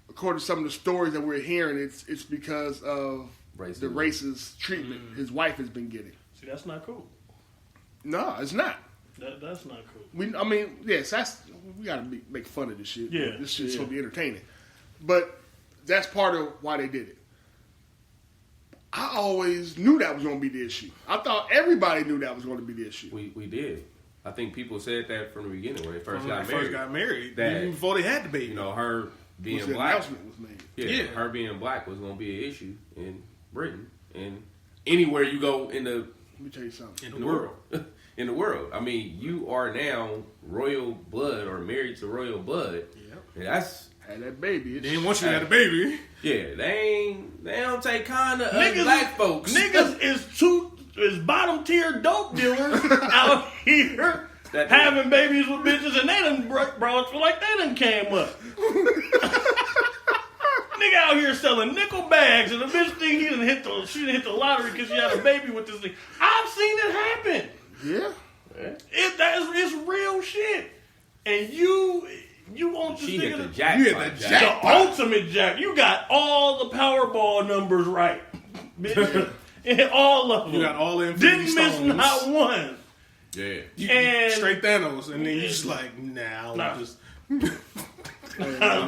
according to some of the stories that we're hearing, it's because of the racist treatment his wife has been getting. See, that's not cool. No, it's not. That's not cool. Yes, we gotta make fun of this shit. Yeah, this shit's supposed to be entertaining, but that's part of why they did it. I always knew that was going to be the issue. I thought everybody knew that was going to be the issue. We did. I think people said that from the beginning when they first got married. That, even before they had the baby. You know, her being the black. announcement was made. Yeah, her being black was going to be an issue in Britain and anywhere you go in the. Let me tell you something. In the world. In the world. I mean, you are now royal blood or married to royal blood. Yep. And that's. Had that baby. They didn't want you to have a baby. Yeah, they don't take kind of black folks. Niggas is bottom tier dope dealers out here having babies with bitches, and they done brought feel like they done came up. Nigga out here selling nickel bags, and the bitch think she didn't hit the lottery because she had a baby with this thing. I've seen it happen. Yeah. It's real shit, and you want this she nigga hit the to jackpot. the ultimate jack. You got all the Powerball numbers right, bitch. All of them. You got all the Infinity Didn't miss Stones. not one. Yeah. And straight Thanos, and then you just like, nah. I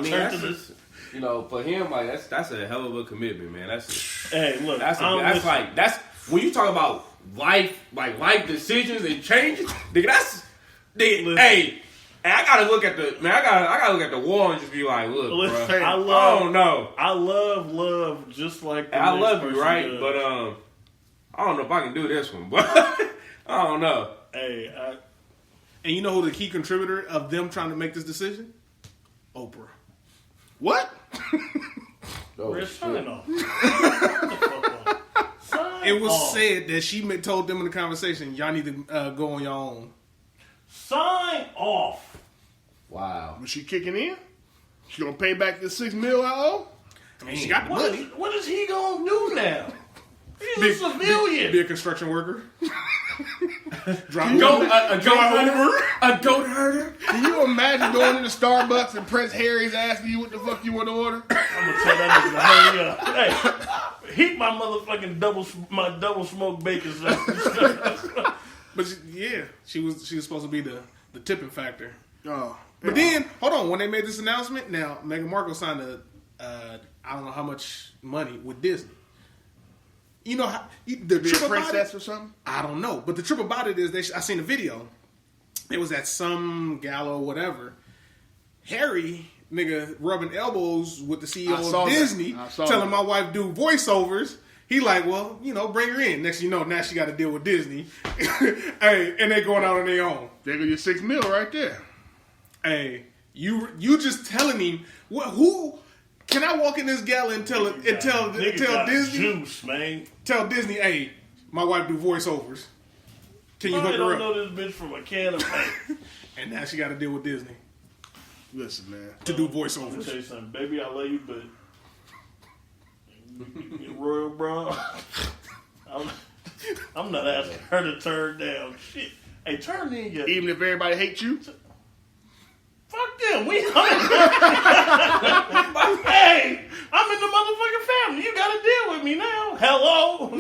mean, that's just, you know, for him, like that's a hell of a commitment, man. Hey, look, that's when you talk about life decisions and changes. Nigga, hey, I gotta look at the wall and just be like, look, listen, bro. I don't know. I love just like the I next love you, person right? does. But I don't know if I can do this one, but I don't know. Hey, And you know who the key contributor of them trying to make this decision? Oprah. What? where's sign off? It was said that she told them in the conversation, y'all need to go on your own. Sign off. Wow. Was she kicking in? She gonna pay back the $6 million I owe? I mean, she got the money. What is he gonna do now? He's a civilian. Be a construction worker. Drop A goat herder. Can you imagine going into Starbucks and Prince Harry's asking you what the fuck you want to order? I'm gonna tell that nigga to hurry up. Hey, heat my motherfucking double smoked bacon. But she was supposed to be the tipping factor. Oh, But then, hold on, when they made this announcement, now Meghan Markle signed I don't know how much money with Disney. You know how the be a trip about princess it, or something? I don't know, but the trip about it is I seen a video. It was at some gala or whatever. Harry, nigga, rubbing elbows with the CEO of Disney, telling my wife do voiceovers. He like, well, bring her in. Next, now she got to deal with Disney. Hey, and they going out on their own. There go your $6 million right there. Hey, you just telling him who? Can I walk in this gala and tell Disney? Juice, man. Tell Disney, hey, my wife do voiceovers. Can you hook her don't up? know this bitch from a can of paint. And now she got to deal with Disney Listen, man. to do I'm gonna voiceovers. tell you something, baby. I love you, but Royal Bron, I'm not asking her to turn down. Shit. Hey, turn in your. Even if everybody hates you? Fuck them. Hey, I'm in the motherfucking family. You got to deal with me now. Hello.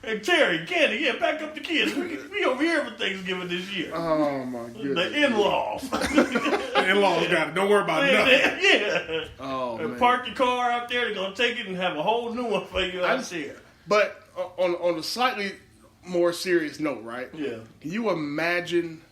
Hey, Terry, Candy, yeah, pack up the kids. We over here for Thanksgiving this year. Oh, my goodness. The in-laws. The in-laws got it. Don't worry about nothing. Yeah. Oh, man. Park your car out there. They're going to take it and have a whole new one for you out there. But on a slightly more serious note, right? Yeah. Can you imagine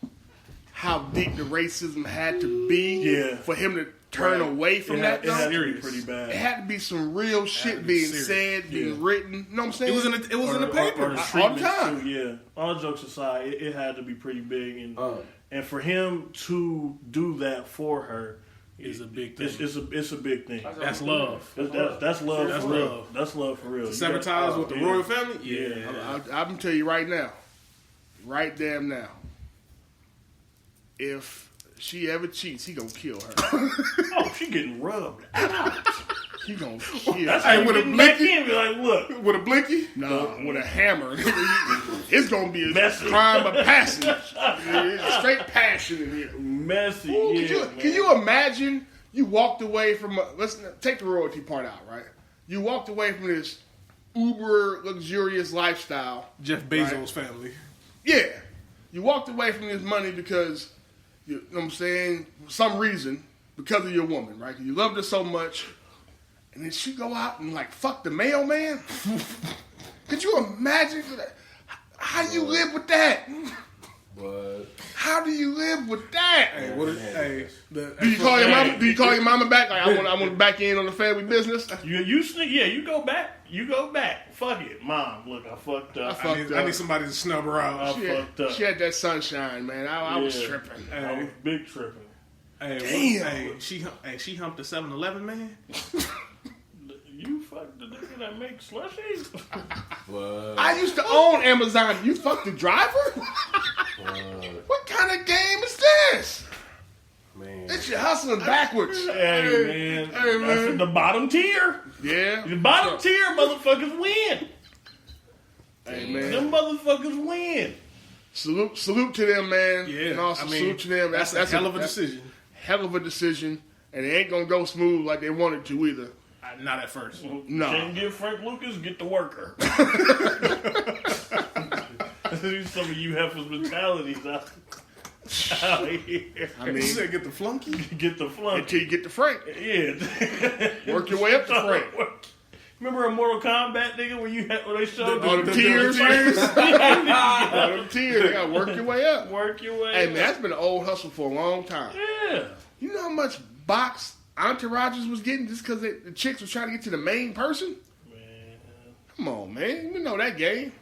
how deep the racism had to be for him to turn away from that? It had to be pretty bad. It had to be some real shit being said, being written. You know what I'm saying? It was in the paper all the time. Too, yeah. All jokes aside, it had to be pretty big, and for him to do that for her is a big thing. It's a big thing. That's love. That's love. That's for love. Real. That's love for real. Sever ties with the royal family. Yeah. I'm gonna tell you right now, right damn now. If she ever cheats, he gonna kill her. Oh, she getting rubbed out. He gonna kill her. That's how with a blinky. Be like, look, with a blinky? No, with a hammer. It's gonna be a crime of passion. Straight passion in here. Messy. Ooh, can you imagine? You walked away from. Let's take the royalty part out, right? You walked away from this uber luxurious lifestyle. Jeff Bezos' family. Yeah, you walked away from this money because. You know what I'm saying? For some reason, because of your woman, right? You loved her so much, and then she go out and fuck the mailman. Could you imagine how you live with that? What? How do you live with that? Hey, do you call your mama? Do you call your mama back? Like, I want back in on the family business. You go back. You go back. Fuck it, Mom. Look, I fucked up. I need somebody to snub her out. She had that sunshine, man. I was tripping. I was big tripping. Hey, she humped the 7-Eleven man. You fucked the nigga that makes slushies? What? I used to own Amazon. You fucked the driver? What kind of game is this? Man. It's you hustling backwards. Hey, man. That's the bottom tier. Yeah. The bottom tier motherfuckers win. Hey, man. Them motherfuckers win. Salute to them, man. Yeah. And also salute to them. That's a hell of a decision. Hell of a decision. And it ain't going to go smooth like they wanted to either. Not at first. No. Can't get Frank Lucas, get the worker. Some of you heifers mentalities out here. I mean, you said get the flunky? Get the flunky. Until you get to Frank. Yeah. Work your way up to Frank. Remember a Mortal Kombat nigga where they showed all the tears? All them tears. You gotta work your way up. Work your way up. Hey, man, that's been an old hustle for a long time. Yeah. You know how much box entourages was getting just because the chicks was trying to get to the main person? Man. Come on, man. You know that game.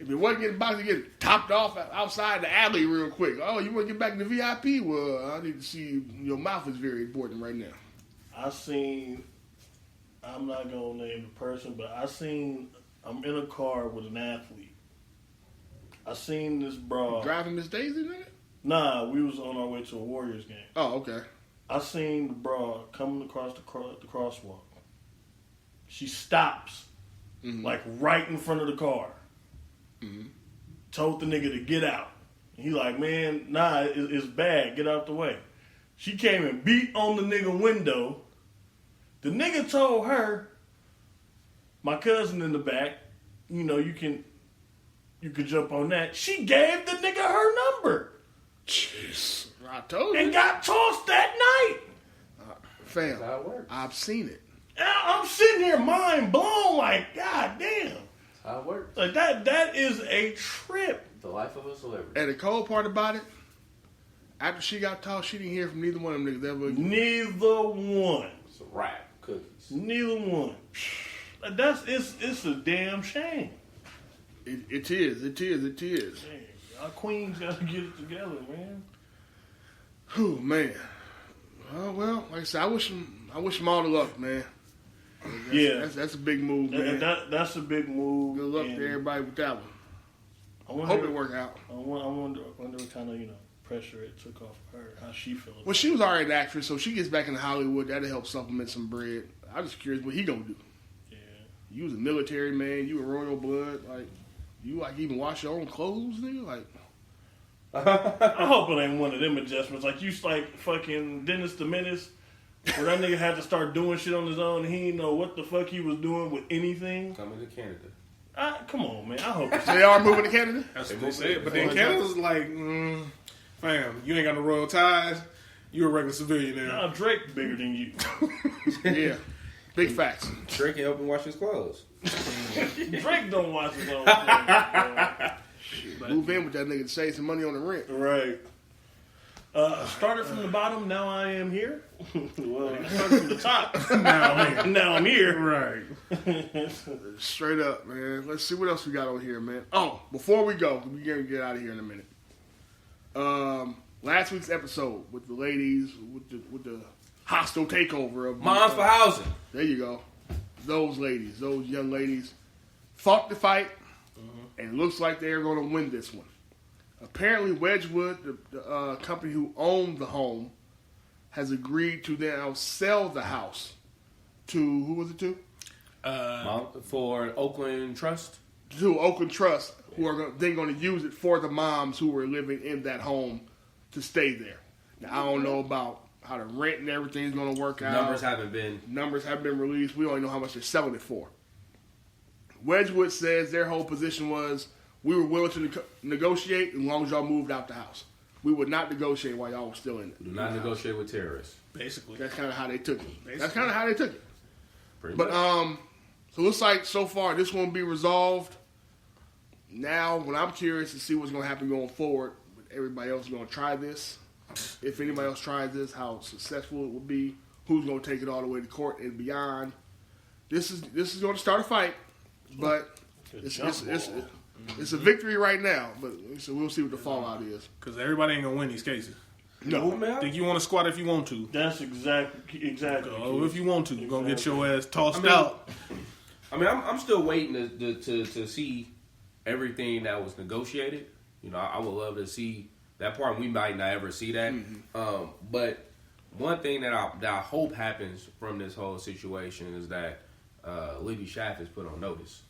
If it wasn't getting boxed, get topped off outside the alley real quick. Oh, you want to get back in the VIP? Well, I need to see your mouth is very important right now. I'm not going to name the person, but I'm in a car with an athlete. I seen this broad. Driving Miss Daisy, nigga? Nah, we was on our way to a Warriors game. Oh, okay. I seen the broad coming across the crosswalk. She stops, like right in front of the car. Mm-hmm. Told the nigga to get out. He like, man, nah, it's bad. Get out the way. She came and beat on the nigga window. The nigga told her, my cousin in the back, you know, you could jump on that. She gave the nigga her number. Jeez. I told you. And got tossed that night. Fam, I've seen it. I'm sitting here mind blown like, God damn. That's how it works. Like that is a trip. The life of a celebrity. And the cold part about it, after she got tossed, she didn't hear from neither one of them niggas ever again. Neither one. It's a wrap. Cookies. Neither one. It's a damn shame. It is. Damn, our queens gotta get it together, man. Oh man. Oh well, like I said, I wish them all the luck, man. That's a big move, man. That's a big move. Good luck to everybody with that one. I hope it work out. I wonder what kind of pressure it took off her. How she feels. Well, she was already an actress, so she gets back into Hollywood. That'll help supplement some bread. I'm just curious what he gonna do. Yeah. You was a military man. You a royal blood. Like you even wash your own clothes, nigga. Like. I hope it ain't one of them adjustments. Like you like fucking Dennis the Menace, where that nigga had to start doing shit on his own and he didn't know what the fuck he was doing with anything. Coming to Canada. Come on, man. I hope it's they are moving to Canada? That's what they said. But then Canada's like, fam, you ain't got no royal ties. You're a regular civilian now. Nah, Drake bigger than you. Yeah. Big facts. Drake can help him wash his clothes. Drake don't wash his own clothes. Move in with that nigga to save some money on the rent. Right. Started from the bottom, now I am here. Well, started from the top, now I'm here. Right. Straight up, man. Let's see what else we got on here, man. Oh, before we go, we're going to get out of here in a minute. Last week's episode with the ladies, with the hostile takeover of Moms for Housing. There you go. Those young ladies, fought the fight, and it looks like they're going to win this one. Apparently, Wedgwood, the company who owned the home, has agreed to now sell the house to, who was it to? For Oakland Trust. To Oakland Trust, who are then going to use it for the moms who were living in that home to stay there. Now, I don't know about how the rent and everything is going to work out. Numbers haven't been released. We don't know how much they're selling it for. Wedgwood says their whole position was, we were willing to negotiate as long as y'all moved out the house. We would not negotiate while y'all were still in it. Do not negotiate with terrorists. Basically. That's kind of how they took it. Basically. That's kind of how they took it. Pretty but, much. So it looks like so far this won't be resolved. Now, when I'm curious to see what's going to happen going forward, everybody else is going to try this. If anybody else tries this, how successful it will be, who's going to take it all the way to court and beyond. This is going to start a fight, but it's a victory right now. But so we'll see what the fallout is. Because everybody ain't gonna win these cases. No, think you want to squat if you want to. That's exactly. Oh, if you want to, you're gonna get your ass tossed out. I mean, I'm still waiting to see everything that was negotiated. You know, I would love to see that part. We might not ever see that. Mm-hmm. But one thing that I hope happens from this whole situation is that Libby Schaff is put on notice,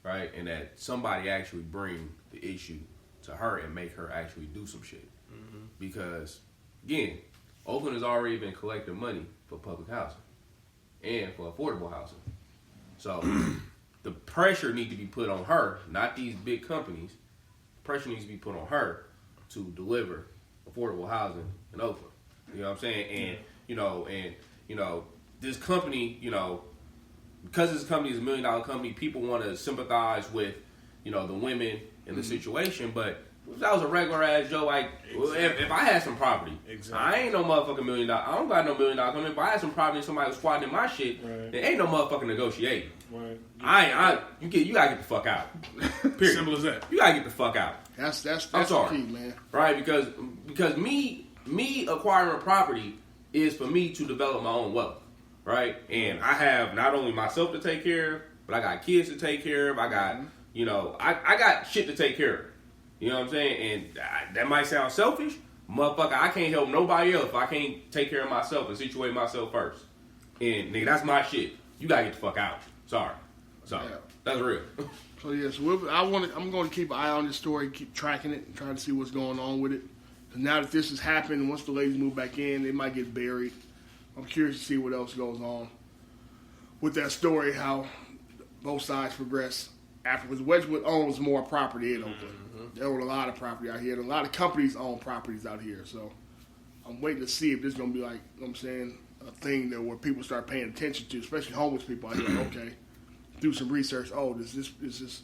right? And that somebody actually bring the issue to her and make her actually do some shit. Mm-hmm. Because, again, Oakland has already been collecting money for public housing and for affordable housing. So the pressure needs to be put on her, not these big companies. Pressure needs to be put on her to deliver affordable housing in Oakland. You know what I'm saying? And, this company, because this company is $1 million company, people want to sympathize with, the women in the situation. But if that was a regular ass Joe, like, if I had some property, I ain't no motherfucking $1 million. I don't got no $1 million company. If I had some property and somebody was squatting in my shit, there ain't no motherfucking negotiating. Right. You gotta get the fuck out. Period. Simple as that. You gotta get the fuck out. That's I'm the sorry. key, man. Right? Because me acquiring property is for me to develop my own wealth. Right? And I have not only myself to take care of, but I got kids to take care of. I got, I got shit to take care of. You know what I'm saying? And that might sound selfish. Motherfucker, I can't help nobody else if I can't take care of myself and situate myself first. And nigga, that's my shit. You gotta get the fuck out. Sorry. So that's real. So yes, I'm going to keep an eye on this story, keep tracking it, and trying to see what's going on with it. And now that this has happened, once the ladies move back in, it might get buried. I'm curious to see what else goes on with that story, how both sides progress afterwards. Wedgwood owns more property in Oakland. Mm-hmm. They own a lot of property out here. And a lot of companies own properties out here. So I'm waiting to see if this is going to be like, I'm saying, a thing that where people start paying attention to, especially homeless people out here. Okay, do some research. Oh, is this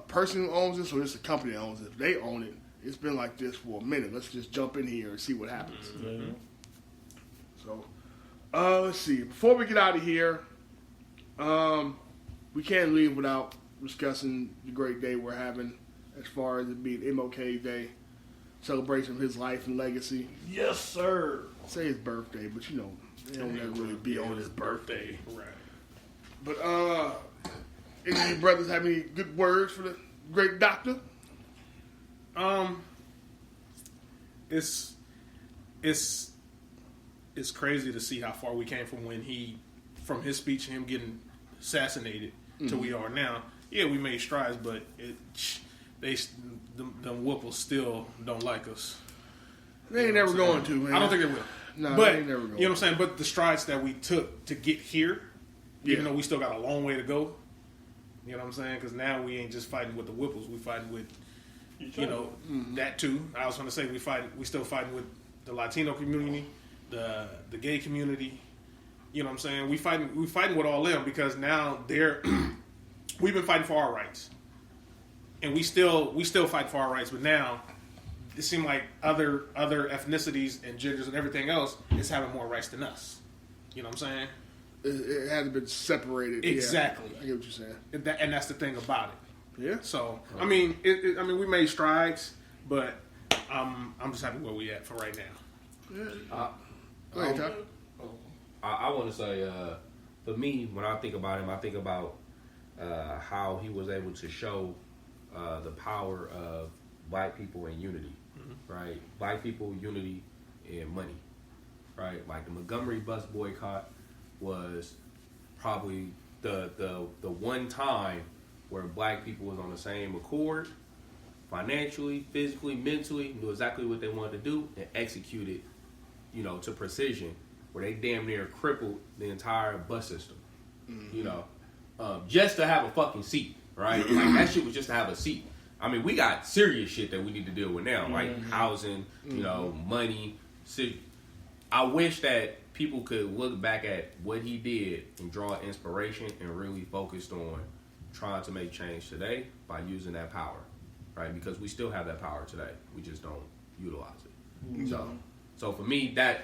person who owns this, or is this a company that owns it? If they own it, it's been like this for a minute. Let's just jump in here and see what happens. Mm-hmm. So, let's see. Before we get out of here, we can't leave without discussing the great day we're having as far as it being MLK Day, celebration of his life and legacy. Yes, sir. Say his birthday, but they don't ever really be on his birthday. Right. But any of you brothers have any good words for the great doctor? It's crazy to see how far we came from his speech and him getting assassinated to we are now. Yeah, we made strides, but them whoopers still don't like us. They ain't never going to, man. I don't think they will. No, but, they ain't never going. You know what I'm saying? But the strides that we took to get here, even though we still got a long way to go, you know what I'm saying? Because now we ain't just fighting with the whipples. We fighting with, that too. I was going to say we still fighting with the Latino community, the gay community. You know what I'm saying? We fighting with all them because now we've been fighting for our rights. And we still fight for our rights, but now it seems like other ethnicities and genders and everything else is having more rights than us. You know what I'm saying? It hasn't been separated. Exactly. Yeah, I get what you're saying. And that's the thing about it. Yeah. So I mean, we made strides, but I'm just happy where we at for right now. Yeah. Go ahead, Ty. I want to say, for me, when I think about him, I think about how he was able to show the power of black people and unity, right? Black people, unity, and money, right? Like the Montgomery bus boycott was probably the one time where black people was on the same accord, financially, physically, mentally, knew exactly what they wanted to do and executed, to precision, where they damn near crippled the entire bus system, just to have a fucking seat, right? Like that shit was just to have a seat. I mean, we got serious shit that we need to deal with now, like housing, money. I wish that people could look back at what he did and draw inspiration and really focused on trying to make change today by using that power, right? Because we still have that power today. We just don't utilize it. So for me, that's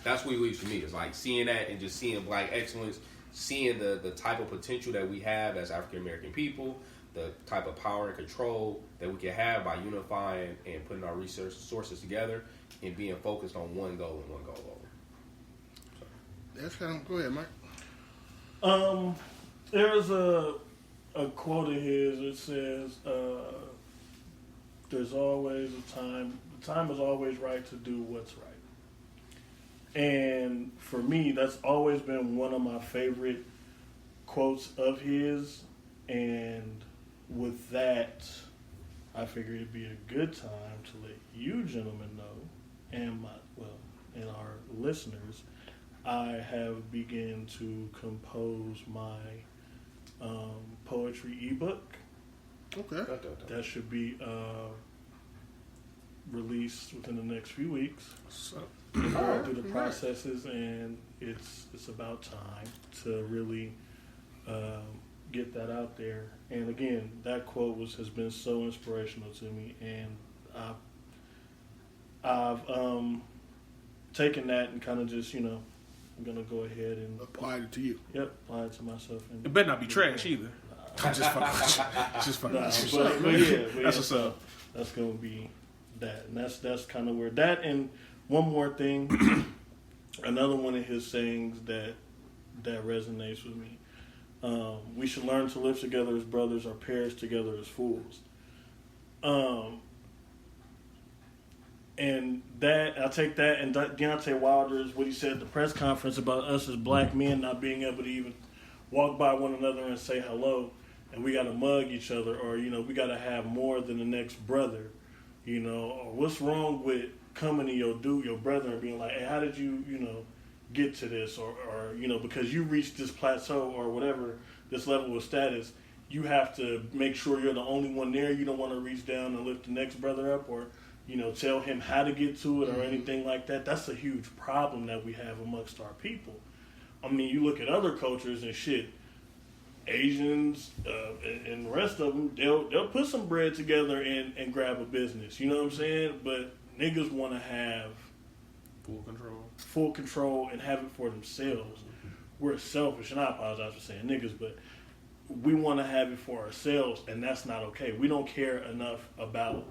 what it leaves for me. It's like seeing that and just seeing black excellence, seeing the type of potential that we have as African American people, the type of power and control that we can have by unifying and putting our resources together and being focused on one goal and one goal only. That's kind of, go ahead, Mike. There's a quote of his. It says, "There's always a time. The time is always right to do what's right." And for me, that's always been one of my favorite quotes of his. And with that, I figured it'd be a good time to let you gentlemen know, and and our listeners, I have begun to compose my poetry ebook. Okay. That should be released within the next few weeks. So, Go through the processes, and it's about time to really get that out there. And again, that quote has been so inspirational to me, and I've taken that and kind of just I'm gonna go ahead and apply it to you. Yep, apply it to myself. And it better not be trash either. I'm just fucking. Nah, but that's what's up. That's gonna be that, and that's kind of where that. And one more thing, another one of his sayings that resonates with me. We should learn to live together as brothers or perish together as fools. And that, I take that, and Deontay Wilder's, what he said at the press conference about us as black men not being able to even walk by one another and say hello, and we got to mug each other, or, we got to have more than the next brother, or what's wrong with coming to your brother and being like, hey, how did you, get to this, or because you reached this plateau or whatever, this level of status, you have to make sure you're the only one there. You don't want to reach down and lift the next brother up, or tell him how to get to it or anything like that. That's a huge problem that we have amongst our people. I mean, you look at other cultures and shit, Asians and the rest of them, they'll put some bread together and grab a business. You know what I'm saying? But niggas want to have full control and have it for themselves. We're selfish, and I apologize for saying niggas, but we want to have it for ourselves, and that's not okay. We don't care enough about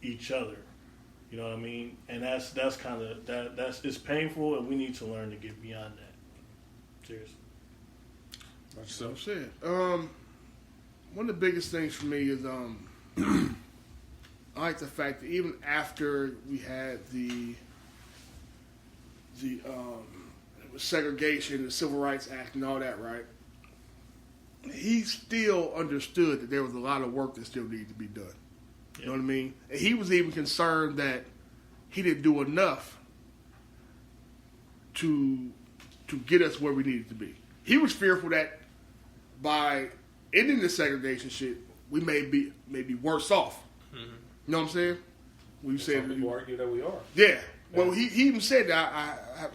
each other. You know what I mean? And that's kind of that's it's painful, and we need to learn to get beyond that. Seriously. About yourself? Shit. One of the biggest things for me is I like the fact that even after we had the segregation, the Civil Rights Act, and all that, right? He still understood that there was a lot of work that still needed to be done. You know what I mean? And he was even concerned that he didn't do enough to get us where we needed to be. He was fearful that by ending the segregation shit, we may be worse off. Mm-hmm. You know what I'm saying? We said some people argue that we are. Yeah. Well, he even said that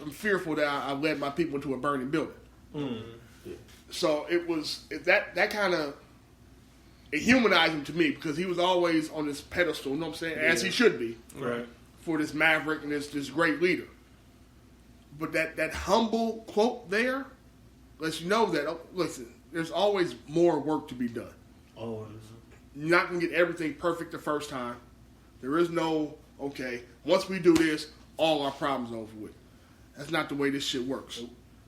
I'm fearful that I led my people into a burning building. Mm-hmm. Yeah. So it was that kind of. It humanized him to me because he was always on this pedestal, you know what I'm saying? As he should be. Right. For this maverick and this great leader. But that humble quote there lets you know that, listen, there's always more work to be done. Always. You're not going to get everything perfect the first time. There is no, okay, once we do this, all our problems are over with. That's not the way this shit works.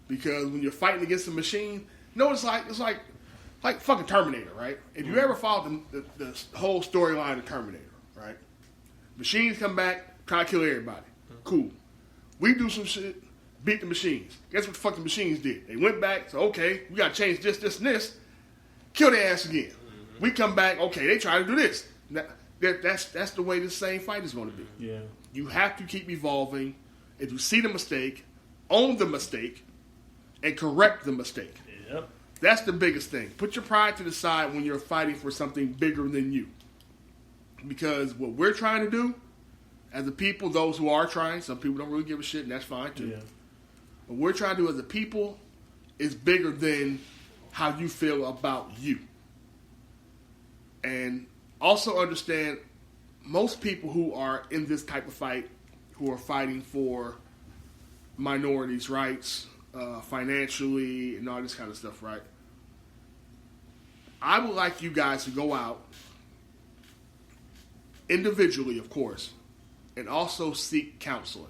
Because when you're fighting against a machine, it's like fucking Terminator, right? If you ever followed the whole storyline of Terminator, right? Machines come back, try to kill everybody. Cool. We do some shit, beat the machines. Guess what the fucking machines did? They went back, so okay, we gotta change this, and this. Kill their ass again. Mm-hmm. We come back, okay, they try to do this. That's the way this same fight is going to be. Yeah. You have to keep evolving. If you see the mistake, own the mistake, and correct the mistake. Yep. That's the biggest thing. Put your pride to the side when you're fighting for something bigger than you. Because what we're trying to do, as a people, those who are trying, some people don't really give a shit, and that's fine too. Yeah. What we're trying to do as a people is bigger than how you feel about you. And also understand, most people who are in this type of fight, who are fighting for minorities' rights, financially, and all this kind of stuff, right? I would like you guys to go out, individually, of course, and also seek counseling.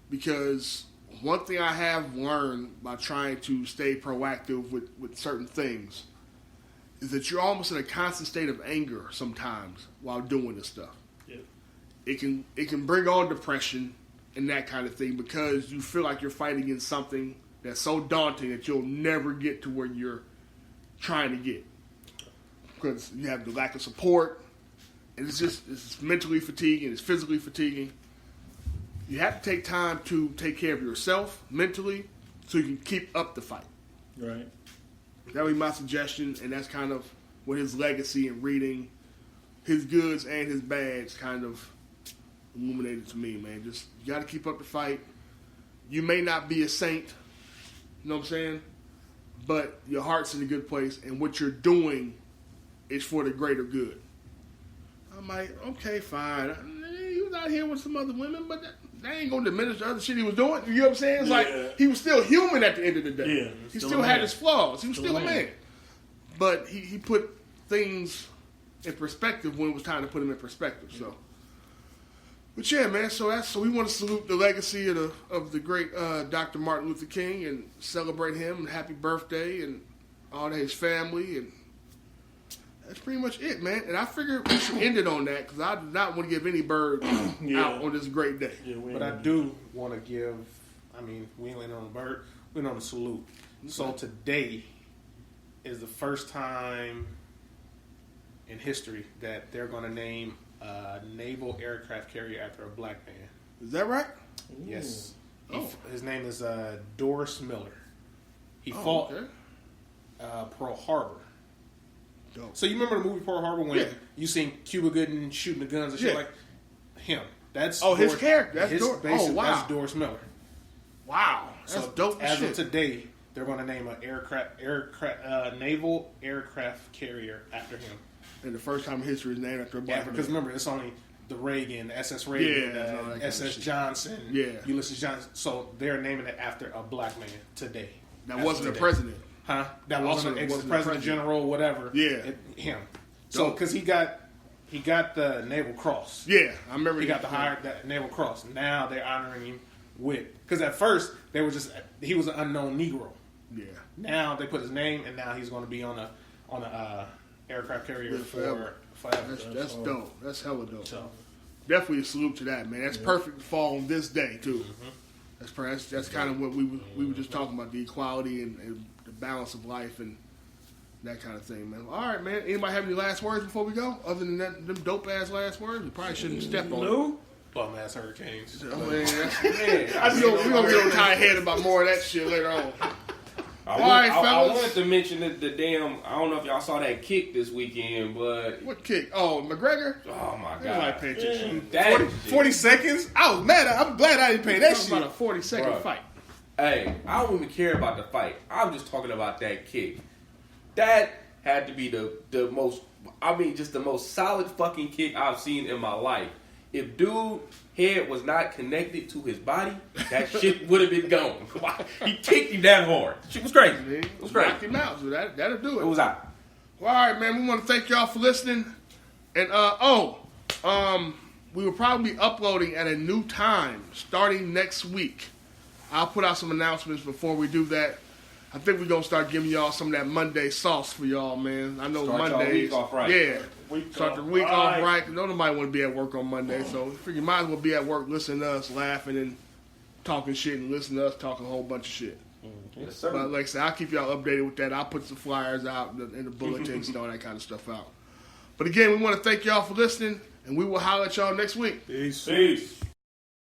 Because one thing I have learned by trying to stay proactive with certain things is that you're almost in a constant state of anger sometimes while doing this stuff. Yep. It can bring on depression and that kind of thing because you feel like you're fighting against something that's so daunting that you'll never get to where you're trying to get. Because you have the lack of support, and it's mentally fatiguing, it's physically fatiguing. You have to take time to take care of yourself mentally so you can keep up the fight. Right. That would be my suggestion, and that's kind of what his legacy and reading his goods and his bads kind of illuminated to me, man. Just, you got to keep up the fight. You may not be a saint, you know what I'm saying? But your heart's in a good place, and what you're doing is for the greater good. I'm like, okay, fine. He was out here with some other women, but that ain't going to diminish the other shit he was doing. You know what I'm saying? It's like, he was still human at the end of the day. Yeah, he still had his flaws. He was still a man. but he put things in perspective when it was time to put them in perspective. So, but yeah, man. So we want to salute the legacy of the great Dr. Martin Luther King and celebrate him and happy birthday and all to his family, and that's pretty much it, man. And I figured we should end it on that because I do not want to give any bird out on this great day. Yeah, but I do want to give. I mean, we ain't on the bird. We're on the salute. Okay. So today is the first time in history that they're going to name a naval aircraft carrier after a black man. Is that right? Yes. His name is Doris Miller. He fought Pearl Harbor. Dope. So you remember the movie Pearl Harbor when you seen Cuba Gooding shooting the guns and shit like him? That's his character. That's Doris. That's Doris Miller. Wow, that's dope. As of today, they're going to name an naval aircraft carrier after him. And the first time in history is named after a black man. Because remember, it's only the Reagan, SS Reagan, SS Johnson, Ulysses Johnson. So they're naming it after a black man today. That wasn't a president. Huh? That wasn't an ex-president, general, whatever. Yeah. Him. So, because he got the Naval Cross. Yeah, I remember. He got that Naval Cross. Now they're honoring him with, because at first he was an unknown Negro. Yeah. Now they put his name, and now he's going to be on a aircraft carrier forever. That's dope. That's hella dope. So, definitely a salute to that, man. That's perfect to fall on this day too. Mm-hmm. That's kind of what we were just talking about, the equality and the balance of life and that kind of thing, man. All right, man. Anybody have any last words before we go? Other than that, them dope ass last words, we probably shouldn't step on. No. Bum ass hurricanes. We're gonna get on tie head about more of that shit later on. I wanted to mention the damn. I don't know if y'all saw that kick this weekend, but what kick? Oh, McGregor. Oh my god! 40 seconds. I was mad. I'm glad I didn't pay that shit. About a 40-second fight. Hey, I don't even care about the fight. I'm just talking about that kick. That had to be the most. I mean, just the most solid fucking kick I've seen in my life. If dude head was not connected to his body, that shit would have been gone. He kicked him that hard. Shit was crazy. It was crazy. Knocked him out, so that'll do it. It was out. Well, all right, man. We want to thank y'all for listening. And we will probably be uploading at a new time starting next week. I'll put out some announcements before we do that. I think we're gonna start giving y'all some of that Monday sauce for y'all, man. I know Mondays. Week off right. Yeah. Start the week off right. Nobody want to be at work on Monday, so I figure you might as well be at work listening to us laughing and talking shit and listening to us talking a whole bunch of shit. Yes, sir. But like I said, I'll keep y'all updated with that. I'll put some flyers out and the bulletins and all that kind of stuff out. But again, we want to thank y'all for listening, and we will holler at y'all next week. Peace. Peace.